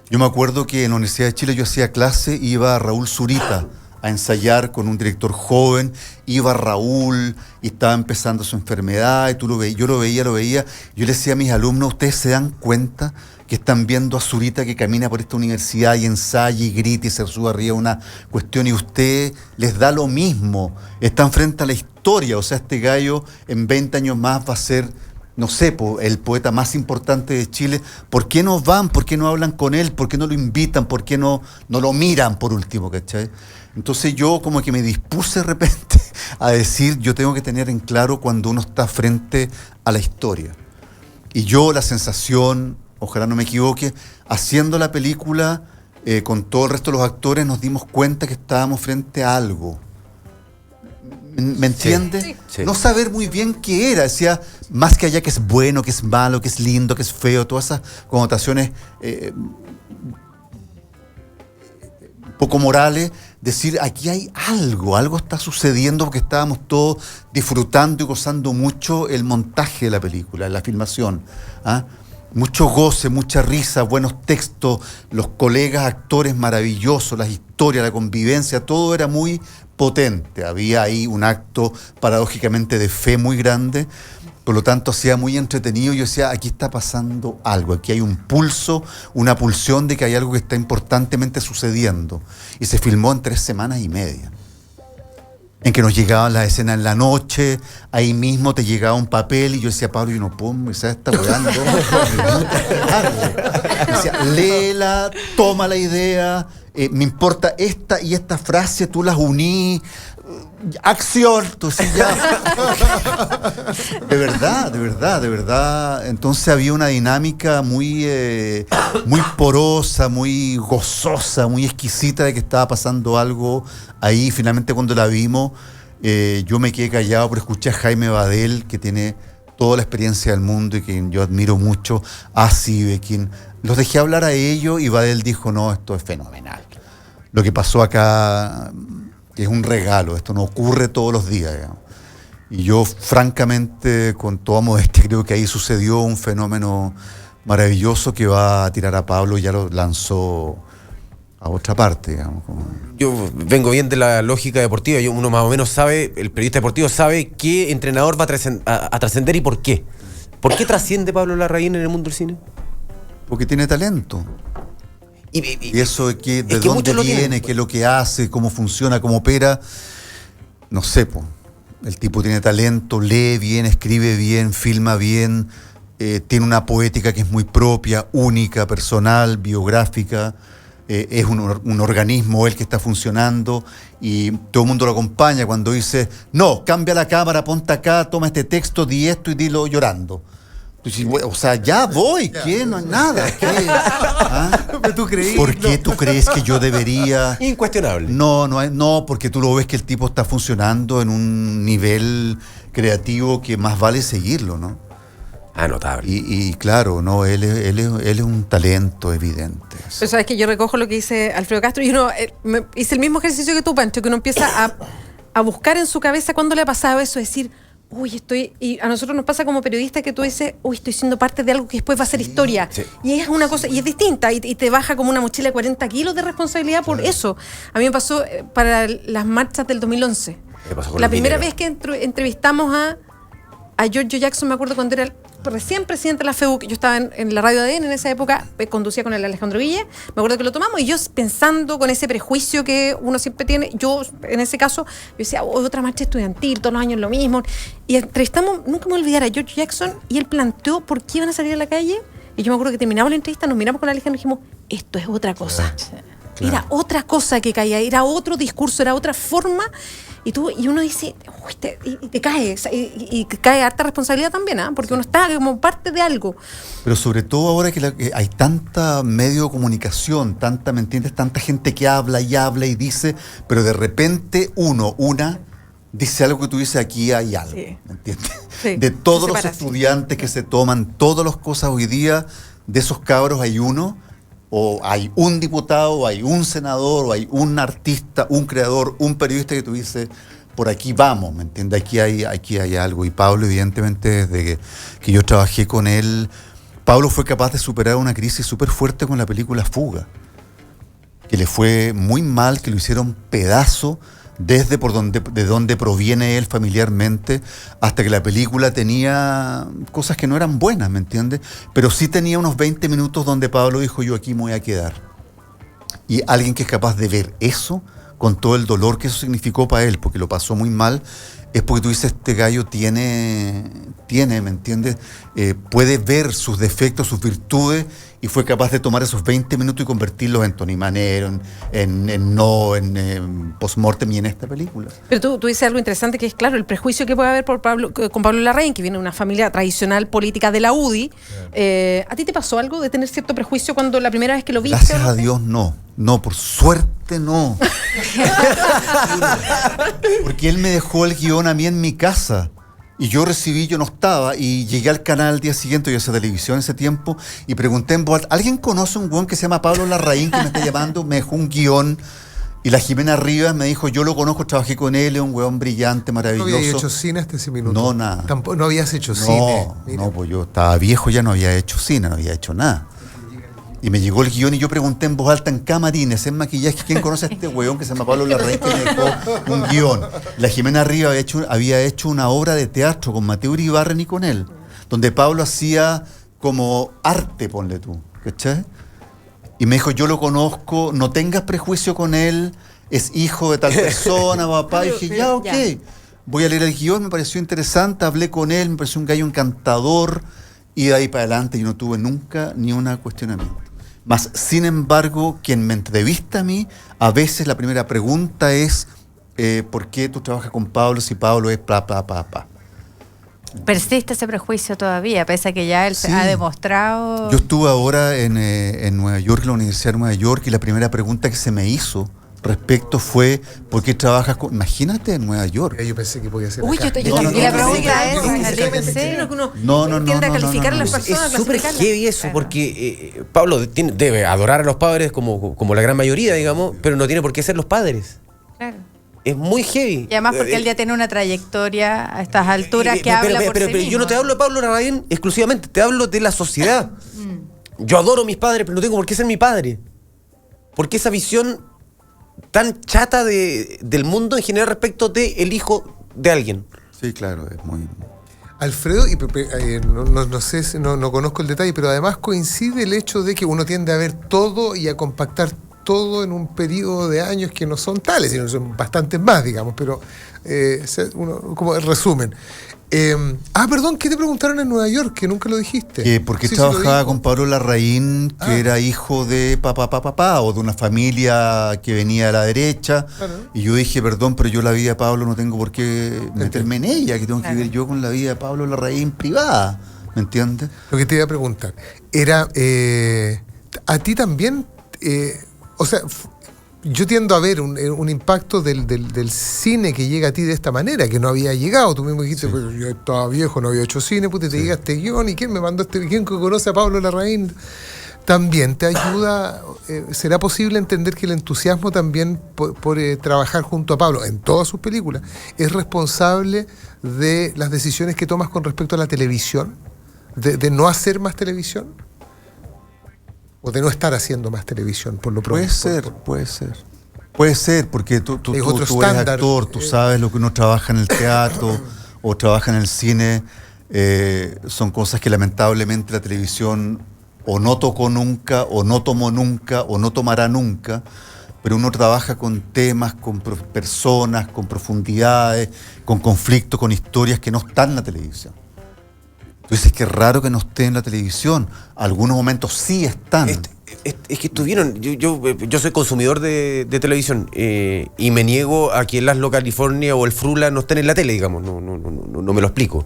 Yo me acuerdo que en la Universidad de Chile yo hacía clase, iba Raúl Zurita a ensayar con un director joven, iba Raúl y estaba empezando su enfermedad y yo lo veía, yo le decía a mis alumnos, ¿ustedes se dan cuenta que están viendo a Zurita que camina por esta universidad y ensaya y grita y se sube arriba una cuestión y a ustedes les da lo mismo? Están frente a la historia, o sea, este gallo en 20 años más va a ser, no sé, el poeta más importante de Chile. ¿Por qué no van? ¿Por qué no hablan con él? ¿Por qué no lo invitan? ¿Por qué no lo miran por último? ¿Cachai? Entonces yo como que me dispuse de repente a decir, yo tengo que tener en claro cuando uno está frente a la historia. Y yo la sensación, ojalá no me equivoque, haciendo la película con todo el resto de los actores nos dimos cuenta que estábamos frente a algo. ¿Me entiendes? Sí, sí. No saber muy bien qué era, decía, más que allá que es bueno, que es malo, que es lindo, que es feo, todas esas connotaciones un poco morales, decir, aquí hay algo está sucediendo, porque estábamos todos disfrutando y gozando mucho el montaje de la película, la filmación, ¿ah? Mucho goce, mucha risa, buenos textos, los colegas actores maravillosos, las historias, la convivencia, todo era muy potente. Había ahí un acto paradójicamente de fe muy grande, por lo tanto hacía muy entretenido. Yo decía, aquí está pasando algo, aquí hay un pulso, una pulsión de que hay algo que está importantemente sucediendo. Y se filmó en 3 semanas y media. En que nos llegaban las escenas en la noche, ahí mismo te llegaba un papel y yo decía, Pablo, yo no puedo empezar esta weá, no, decía, léela, toma la idea, me importa esta y esta frase, tú las uní, acción, entonces ya. De verdad. Entonces había una dinámica muy porosa, muy gozosa, muy exquisita de que estaba pasando algo ahí. Finalmente cuando la vimos, yo me quedé callado, pero escuché a Jaime Badel, que tiene toda la experiencia del mundo y quien yo admiro mucho, a Sibe, quien los dejé hablar a ellos y Badel dijo, no, esto es fenomenal. Lo que pasó acá es un regalo, esto no ocurre todos los días, digamos. Y yo, francamente, con toda modestia, creo que ahí sucedió un fenómeno maravilloso que va a tirar a Pablo, ya lo lanzó a otra parte, digamos. Yo vengo bien de la lógica deportiva, uno más o menos sabe, el periodista deportivo sabe qué entrenador va a trascender y por qué. ¿Por qué trasciende Pablo Larraín en el mundo del cine? Porque tiene talento. Y eso de dónde viene, qué es lo que hace, cómo funciona, cómo opera, no sé, el tipo tiene talento, lee bien, escribe bien, filma bien, tiene una poética que es muy propia, única, personal, biográfica. Es un organismo el que está funcionando y todo el mundo lo acompaña cuando dice, no, cambia la cámara, ponte acá, toma este texto, di esto y dilo llorando. Entonces, o sea, ya voy, ¿qué? No hay nada. ¿Qué? ¿Ah? ¿Tú creí? ¿Por qué tú crees que yo debería...? Incuestionable. No, porque tú lo ves que el tipo está funcionando en un nivel creativo que más vale seguirlo, ¿no? Notable. Y claro, no, él es un talento evidente. Pero sabes que yo recojo lo que dice Alfredo Castro y uno hice el mismo ejercicio que tú, Pancho, que uno empieza a buscar en su cabeza cuándo le ha pasado eso, decir, y a nosotros nos pasa como periodistas que tú dices, estoy siendo parte de algo que después va a ser historia. Sí. Y es una cosa, y es distinta, y te baja como una mochila de 40 kilos de responsabilidad por eso. A mí me pasó para las marchas del 2011. Me pasó con La los primera mineros. vez que entrevistamos a Giorgio Jackson, me acuerdo cuando era recién presidente de la FEU, que yo estaba en la radio ADN en esa época, conducía con el Alejandro Guille, me acuerdo que lo tomamos y yo pensando con ese prejuicio que uno siempre tiene, yo en ese caso, yo decía, otra marcha estudiantil, todos los años lo mismo, y entrevistamos, nunca me olvidaré, a Giorgio Jackson, y él planteó por qué iban a salir a la calle, y yo me acuerdo que terminamos la entrevista, nos miramos con Alejandro y dijimos, esto es otra cosa. Claro. Era otra cosa que caía, era otro discurso, era otra forma, y uno dice, y te cae, y cae harta responsabilidad también, porque uno está como parte de algo. Pero sobre todo ahora que hay tanta medio de comunicación, ¿me entiendes? Tanta gente que habla y dice, pero de repente una dice algo que tú dices, aquí hay algo, Sí. ¿me entiendes? Sí, De todos se los separa, estudiantes que se toman todas las cosas hoy día, de esos cabros hay uno, o hay un diputado, o hay un senador, o hay un artista, un creador, un periodista que tú dices, por aquí vamos, ¿me entiendes? Aquí hay algo. Y Pablo, evidentemente, desde que yo trabajé con él, Pablo fue capaz de superar una crisis súper fuerte con la película Fuga, que le fue muy mal, que lo hicieron pedazo de donde proviene él familiarmente, hasta que la película tenía cosas que no eran buenas, ¿me entiendes? Pero sí tenía unos 20 minutos donde Pablo dijo, yo aquí me voy a quedar. Y alguien que es capaz de ver eso, con todo el dolor que eso significó para él, porque lo pasó muy mal, es porque tú dices, este gallo tiene, ¿me entiendes? Puede ver sus defectos, sus virtudes, y fue capaz de tomar esos 20 minutos y convertirlos en Tony Manero, en Postmortem y en esta película. Pero tú dices algo interesante que es, claro, el prejuicio que puede haber con Pablo Larraín, que viene de una familia tradicional política de la UDI. ¿A ti te pasó algo de tener cierto prejuicio cuando la primera vez que lo viste? Gracias a Dios, no. No, por suerte no. Porque él me dejó el guión a mí en mi casa. Y yo no estaba, y llegué al canal al día siguiente, yo hacía televisión en ese tiempo, y pregunté en voz alta, ¿alguien conoce un güey que se llama Pablo Larraín que me está llamando? Me dejó un guión, y la Jimena Rivas me dijo, yo lo conozco, trabajé con él, es un güey brillante, ¿No maravilloso. habías hecho cine hasta ese minuto? No, nada. Tampoco, no habías hecho cine. Mira. No, pues yo estaba viejo, ya no había hecho cine, no había hecho nada. Y me llegó el guión y yo pregunté en voz alta en camarines, en maquillaje, ¿quién conoce a este weón que se llama Pablo Larraín que me dejó un guión? La Jimena Rivas había hecho una obra de teatro con Mateo Uribarren y con él, donde Pablo hacía como arte, ponle tú, ¿cachai? Y me dijo, yo lo conozco, no tengas prejuicio con él, es hijo de tal persona, papá. Y dije, ya, ok. Voy a leer el guión, me pareció interesante, hablé con él, me pareció un gallo encantador, y de ahí para adelante yo no tuve nunca ni un cuestionamiento. Más, sin embargo, quien me entrevista a mí, a veces la primera pregunta es, ¿por qué tú trabajas con Pablo si Pablo es pa? Persiste ese prejuicio todavía, pese a que ya él Sí. ha demostrado... Yo estuve ahora en Nueva York, en la Universidad de Nueva York, y la primera pregunta que se me hizo respecto fue, ¿por qué trabajas con...? Imagínate en Nueva York. Yo pensé que podía ser Uy, acá. yo No, no, también. no, La no, pregunta no, es, no, en no, el TMC, que uno no, tiende a no, calificar a las no, personas. Es súper clasificarlas. heavy eso, Claro. porque Pablo debe adorar a los padres como la gran mayoría, digamos, pero no tiene por qué ser los padres. Claro. Es muy heavy. Y además porque él ya tiene una trayectoria a estas alturas que habla por sí pero mismo. yo no te hablo de Pablo Larraín exclusivamente, te hablo de la sociedad. Yo adoro a mis padres, pero no tengo por qué ser mi padre. Porque esa visión tan chata del mundo en general respecto de el hijo de alguien. Sí, claro, es muy... Alfredo, y no sé, no conozco el detalle, pero además coincide el hecho de que uno tiende a ver todo y a compactar todo en un periodo de años que no son tales, sino son bastantes más, digamos, pero uno, como el resumen. Perdón, ¿qué te preguntaron en Nueva York? Que nunca lo dijiste. Que porque Sí, trabajaba lo con dijo. Pablo Larraín, que era hijo de papá, o de una familia que venía de la derecha. Claro. Y yo dije, perdón, pero yo la vida de Pablo no tengo por qué meterme en ella, que tengo que ver yo con la vida de Pablo Larraín privada. ¿Me entiendes? Lo que te iba a preguntar era, a ti también, o sea, yo tiendo a ver un impacto del cine que llega a ti de esta manera, que no había llegado. Tú mismo dijiste, pues, yo estaba viejo, no había hecho cine, pues te llega este guión, ¿y quién me mandó este guión que conoce a Pablo Larraín? También te ayuda, ¿será posible entender que el entusiasmo también por trabajar junto a Pablo en todas sus películas es responsable de las decisiones que tomas con respecto a la televisión? ¿De no hacer más televisión? ¿O de no estar haciendo más televisión, por lo pronto? Puede ser. Puede ser, porque tú Es otro eres estándar. actor, tú sabes lo que uno trabaja en el teatro o trabaja en el cine. Son cosas que lamentablemente la televisión o no tocó nunca, o no tomó nunca, o no tomará nunca. Pero uno trabaja con temas, con personas, con profundidades, con conflictos, con historias que no están en la televisión. Tú dices que es raro que no esté en la televisión. Algunos momentos sí están. Es que estuvieron, yo soy consumidor de televisión y me niego a que el Laszlo California o el Frula no estén en la tele, digamos, no me lo explico.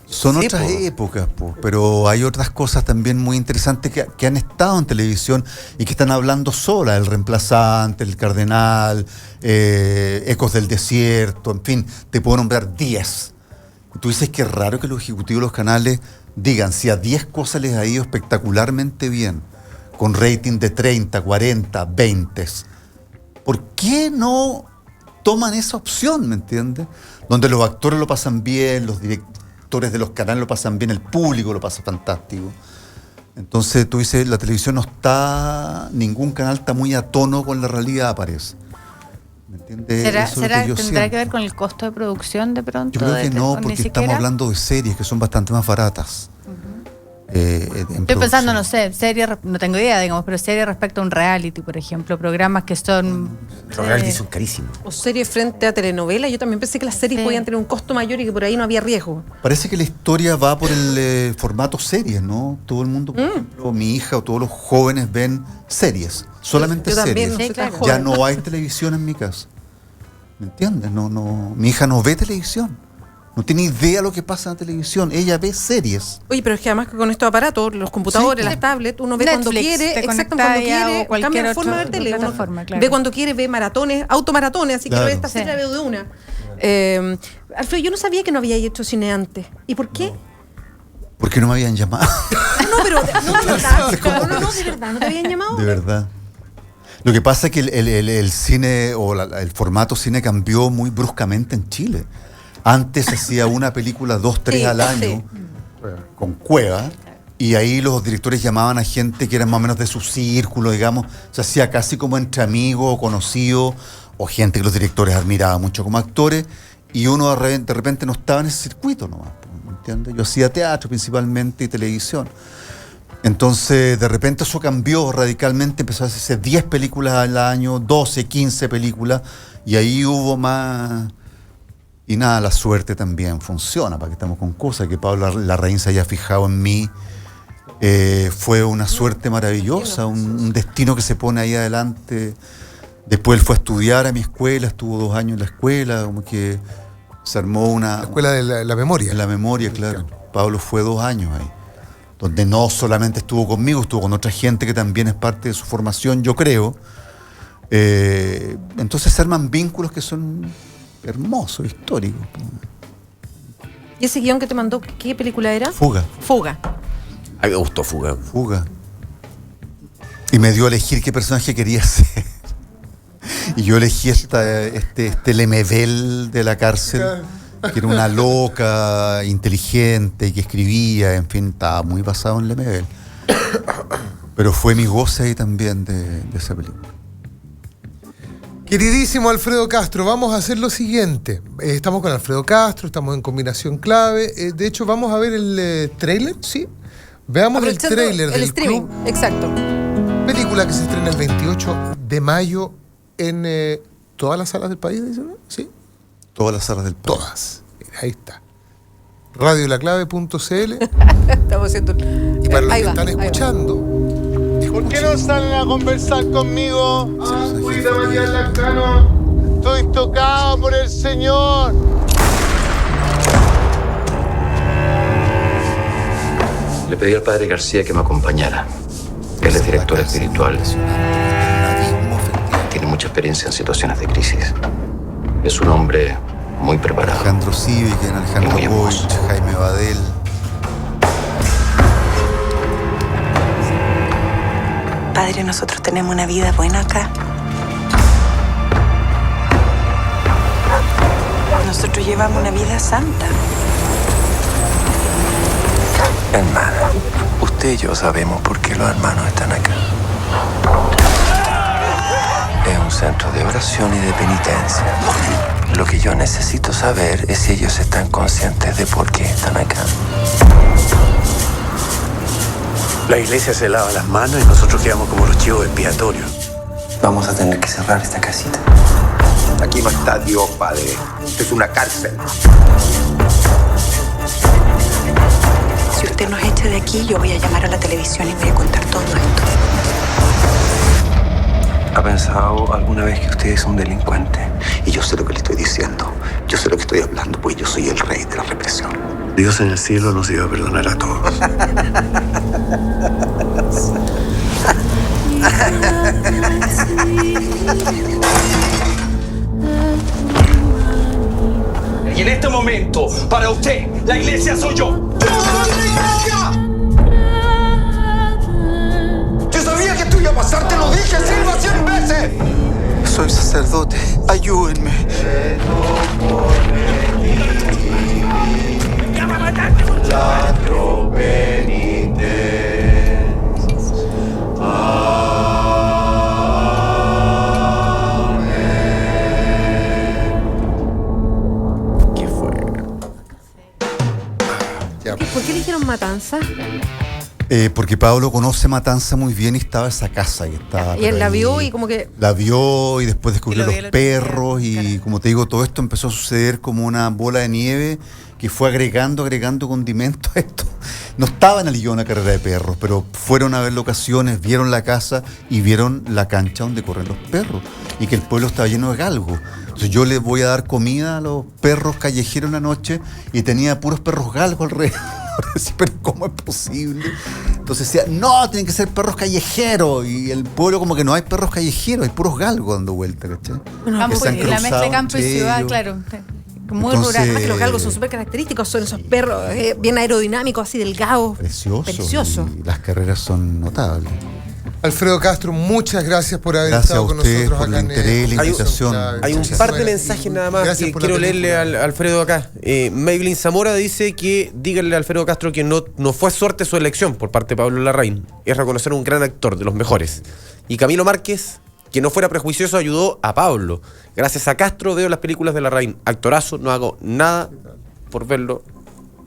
Son Sí, otras po. épocas, po, pero hay otras cosas también muy interesantes que han estado en televisión y que están hablando sola. El Reemplazante, El Cardenal, Ecos del Desierto, en fin, te puedo nombrar 10. Tú dices que es raro que los ejecutivos de los canales digan si a 10 cosas les ha ido espectacularmente bien, con rating de 30, 40, 20. ¿Por qué no toman esa opción, me entiendes? Donde los actores lo pasan bien, los directores de los canales lo pasan bien, el público lo pasa fantástico. Entonces tú dices, la televisión no está, ningún canal está muy a tono con la realidad, parece. ¿Me entiendes? ¿Será, Eso es lo que yo tendrá siento. que ver con el costo de producción de pronto? Yo creo que no, Ni porque siquiera. estamos hablando de series que son bastante más baratas. Estoy pensando, no sé, series, no tengo idea, digamos, pero series respecto a un reality, por ejemplo, programas que son... Los reality son carísimos. O series frente a telenovelas. Yo también pensé que las series Sí. podían tener un costo mayor y que por ahí no había riesgo. Parece que la historia va por el formato series, ¿no? Todo el mundo, por ejemplo, mi hija o todos los jóvenes ven series, solamente Yo también, series. no Sí, soy tan claro. Ya joven. no hay televisión en mi casa. ¿Me entiendes? No, mi hija no ve televisión. No tiene idea lo que pasa en la televisión. Ella ve series. Oye, pero es que además que con estos aparatos, los computadores, Sí. las tablets, uno ve Netflix, cuando quiere, te exacto, conectas cuando ya, quiere, o cualquier cambia la otra forma de ver tele. Uno plataforma, claro. ve cuando quiere, ve maratones, automaratones, así Claro. que ve esta Sí. serie, veo de una. Alfredo, yo no sabía que no había hecho cine antes. ¿Y por qué? ¿Por qué no me habían llamado? No, pero de verdad, no, de verdad, ¿no te habían llamado? De verdad. Lo que pasa es que el cine o el formato cine cambió muy bruscamente en Chile. Antes se hacía una película, 2, 3 Sí, al año, sí. con Cueva, y ahí los directores llamaban a gente que era más o menos de su círculo, digamos. Se hacía casi como entre amigos o conocidos, o gente que los directores admiraban mucho como actores, y uno de repente no estaba en ese circuito nomás, ¿me entiendes? Yo hacía teatro principalmente y televisión. Entonces, de repente eso cambió radicalmente, empezó a hacerse 10 películas al año, 12, 15 películas, y ahí hubo más... Y nada, la suerte también funciona, para que estamos con cosas, que Pablo Larraín se haya fijado en mí, fue una suerte maravillosa, un destino que se pone ahí adelante. Después él fue a estudiar a mi escuela, estuvo 2 años en la escuela, como que se armó una... La escuela de la memoria. En la memoria, claro. Pablo fue 2 años ahí, donde no solamente estuvo conmigo, estuvo con otra gente que también es parte de su formación, yo creo. Entonces se arman vínculos que son hermosos, históricos. ¿Y ese guión que te mandó, qué película era? Fuga. Fuga. A mí me gustó Fuga. Fuga. Y me dio a elegir qué personaje quería ser. Y yo elegí este Lemebel de la cárcel, que era una loca, inteligente, que escribía, en fin, estaba muy basado en Lemebel. Pero fue mi goce ahí también de esa película. Queridísimo Alfredo Castro, vamos a hacer lo siguiente. Estamos con Alfredo Castro, estamos en Combinación Clave. De hecho, vamos a ver el tráiler, ¿sí? Veamos el Aprovechando tráiler el del streaming. Club. Exacto. Película que se estrena el 28 de mayo en todas las salas del país, ¿dice, no? ¿Sí? Todas las salas del país. Todas. Mira, ahí está. radiolaclave.cl. Estamos haciendo. Y para los Ahí que va, están ahí va. escuchando, ¿Por qué no salen a conversar conmigo? Matías Lascano. Estoy tocado por el Señor. Le pedí al padre García que me acompañara. Él es director espiritual. Tiene mucha experiencia en situaciones de crisis. Es un hombre muy preparado. Alejandro Civic, Alejandro Muy Boich, hermoso. Jaime Badel. Padre, nosotros tenemos una vida buena acá. Nosotros llevamos una vida santa. Hermana, usted y yo sabemos por qué los hermanos están acá. Es un centro de oración y de penitencia. Lo que yo necesito saber es si ellos están conscientes de por qué están acá. La iglesia se lava las manos y nosotros quedamos como los chivos expiatorios. Vamos a tener que cerrar esta casita. Aquí no está Dios, padre. Esto es una cárcel. Si usted nos echa de aquí, yo voy a llamar a la televisión y voy a contar todo esto. ¿Ha pensado alguna vez que usted es un delincuente? Y yo sé lo que le estoy diciendo. Yo sé lo que estoy hablando, pues yo soy el rey de la represión. Dios en el cielo nos iba a perdonar a todos. Y en este momento, para usted, la iglesia soy yo. ¡Yo soy la iglesia! Yo sabía que tú ibas a pasar, te lo dije, Silva, 100 veces. Soy sacerdote, ayúdenme. ¿Qué fue? ¿Por qué eligieron Matanza? Porque Pablo conoce Matanza muy bien y estaba esa casa que estaba. Y él por la ahí. vio y como que. La vio y después descubrió Y lo vio los la perros y caray. como te digo, todo esto empezó a suceder como una bola de nieve que fue agregando condimentos a esto. No estaba en Alillón una carrera de perros, pero fueron a ver locaciones, vieron la casa y vieron la cancha donde corren los perros y que el pueblo estaba lleno de galgos. Entonces yo les voy a dar comida a los perros callejeros en la noche y tenía puros perros galgos alrededor. Decía, pero ¿cómo es posible? Entonces decía, no, tienen que ser perros callejeros. Y el pueblo como que no hay perros callejeros, hay puros galgos dando vuelta, ¿cachai? Campo, se han y la mezcla cruzado de campo y entre ciudad, ellos. claro. Muy Entonces, rural. Además que los galgos son súper característicos, son esos perros bien aerodinamicos, así delgados. Precioso. Y las carreras son notables. Alfredo Castro, muchas gracias por haber Gracias estado a con ustedes nosotros por acá el interés, la Hay un- invitación. Hay un Muchas par de gracias. mensajes nada más Gracias que por la quiero leerle película. al Alfredo acá. Maybelline Zamora dice que díganle a Alfredo Castro que no fue suerte su elección por parte de Pablo Larraín. Es reconocer un gran actor, de los mejores. Y Camilo Márquez, que no fuera prejuicioso, ayudó a Pablo. Gracias a Castro veo las películas de Larraín. Actorazo, no hago nada por verlo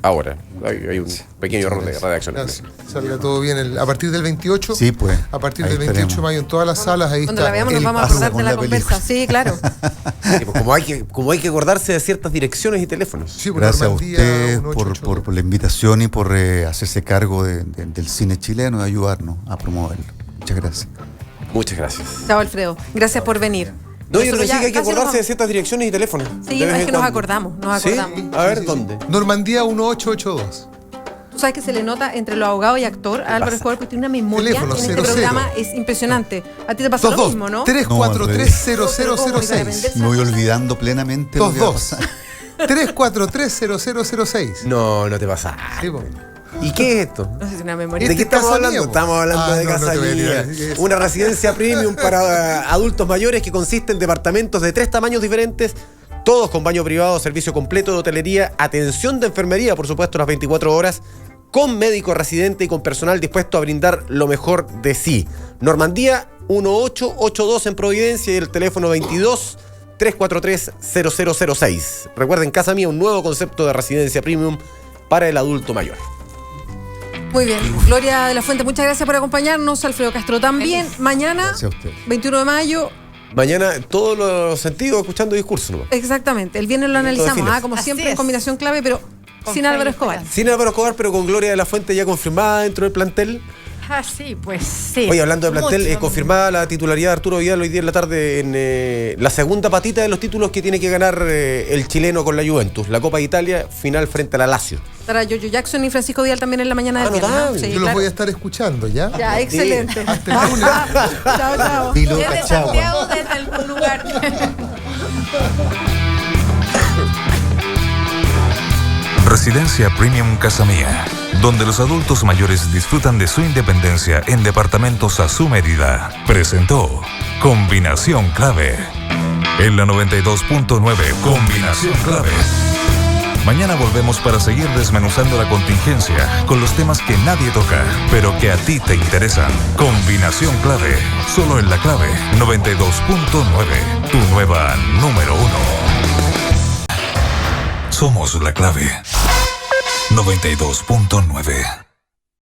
ahora. Hay un pequeño error de redacción. Gracias. Salga todo bien. A partir del 28. Sí, pues. A partir ahí del 28 de estaremos. mayo en todas las salas. Ahí Cuando está. la veamos nos El vamos a Paso acordar de con la la película. conversa. Sí, claro. Sí, pues como hay que acordarse de ciertas direcciones y teléfonos. Sí, por Gracias a Normandía, usted 1882. por la invitación y por hacerse cargo del cine chileno y ayudarnos a promoverlo. Muchas gracias. Muchas gracias. Chao, Alfredo. Gracias por venir. No, yo Nosotros decía ya que hay que casi nos acordarse de vamos. ciertas direcciones y teléfonos. Sí, de vez es en que nos cuando. acordamos, nos ¿Sí? acordamos. A ver, ¿dónde? Normandía 1882. Tú sabes que se le nota entre los abogados y actor a Álvaro Escobar porque tiene una memoria Teléfono, en este 00. programa, es impresionante. A ti te pasó lo 22 mismo, ¿no? 343-0006. Me voy olvidando plenamente lo que va a pasar. 343-0006. No, no te pasa. Sí, po. ¿Y qué es esto? No sé si es una memoria. ¿De qué estamos Casa hablando? Mía, po. Estamos hablando de no, Casa te voy a Mía. decir eso. Una residencia premium para adultos mayores que consiste en departamentos de 3 tamaños diferentes, todos con baño privado, servicio completo de hotelería, atención de enfermería, por supuesto, las 24 horas, con médico residente y con personal dispuesto a brindar lo mejor de sí. Normandía 1882 en Providencia y el teléfono 22 343 0006. Recuerden, Casa Mía, un nuevo concepto de residencia premium para el adulto mayor. Muy bien. Gloria de la Fuente, muchas gracias por acompañarnos. Alfredo Castro también. Mañana, Gracias a usted. 21 de mayo. Mañana, todos los sentidos escuchando discursos, ¿no? Exactamente. El viernes lo analizamos, defines. como Así siempre en es. combinación clave, pero Sin Álvaro Escobar. Sin Álvaro Escobar, pero con Gloria de la Fuente ya confirmada dentro del plantel. Ah, sí, pues sí. Oye, hablando de plantel, Mucho. confirmada la titularidad de Arturo Vidal hoy día en la tarde en la segunda patita de los títulos que tiene que ganar el chileno con la Juventus. La Copa de Italia, final frente a la Lazio. Para Jojo Jackson y Francisco Vidal también en la mañana del viernes, ¿no? notable. Sí, Yo los claro. voy a estar escuchando, ¿ya? Ya, excelente. Hasta el lunes. Chao, chao. Dilo, Desde cachagua. Santiago, desde algún lugar. Residencia Premium Casa Mía, donde los adultos mayores disfrutan de su independencia en departamentos a su medida. Presentó Combinación Clave. En la 92.9, Combinación Clave. Mañana volvemos para seguir desmenuzando la contingencia con los temas que nadie toca, pero que a ti te interesan. Combinación Clave, solo en la Clave 92.9, tu nueva número 1. Somos la Clave 92.9.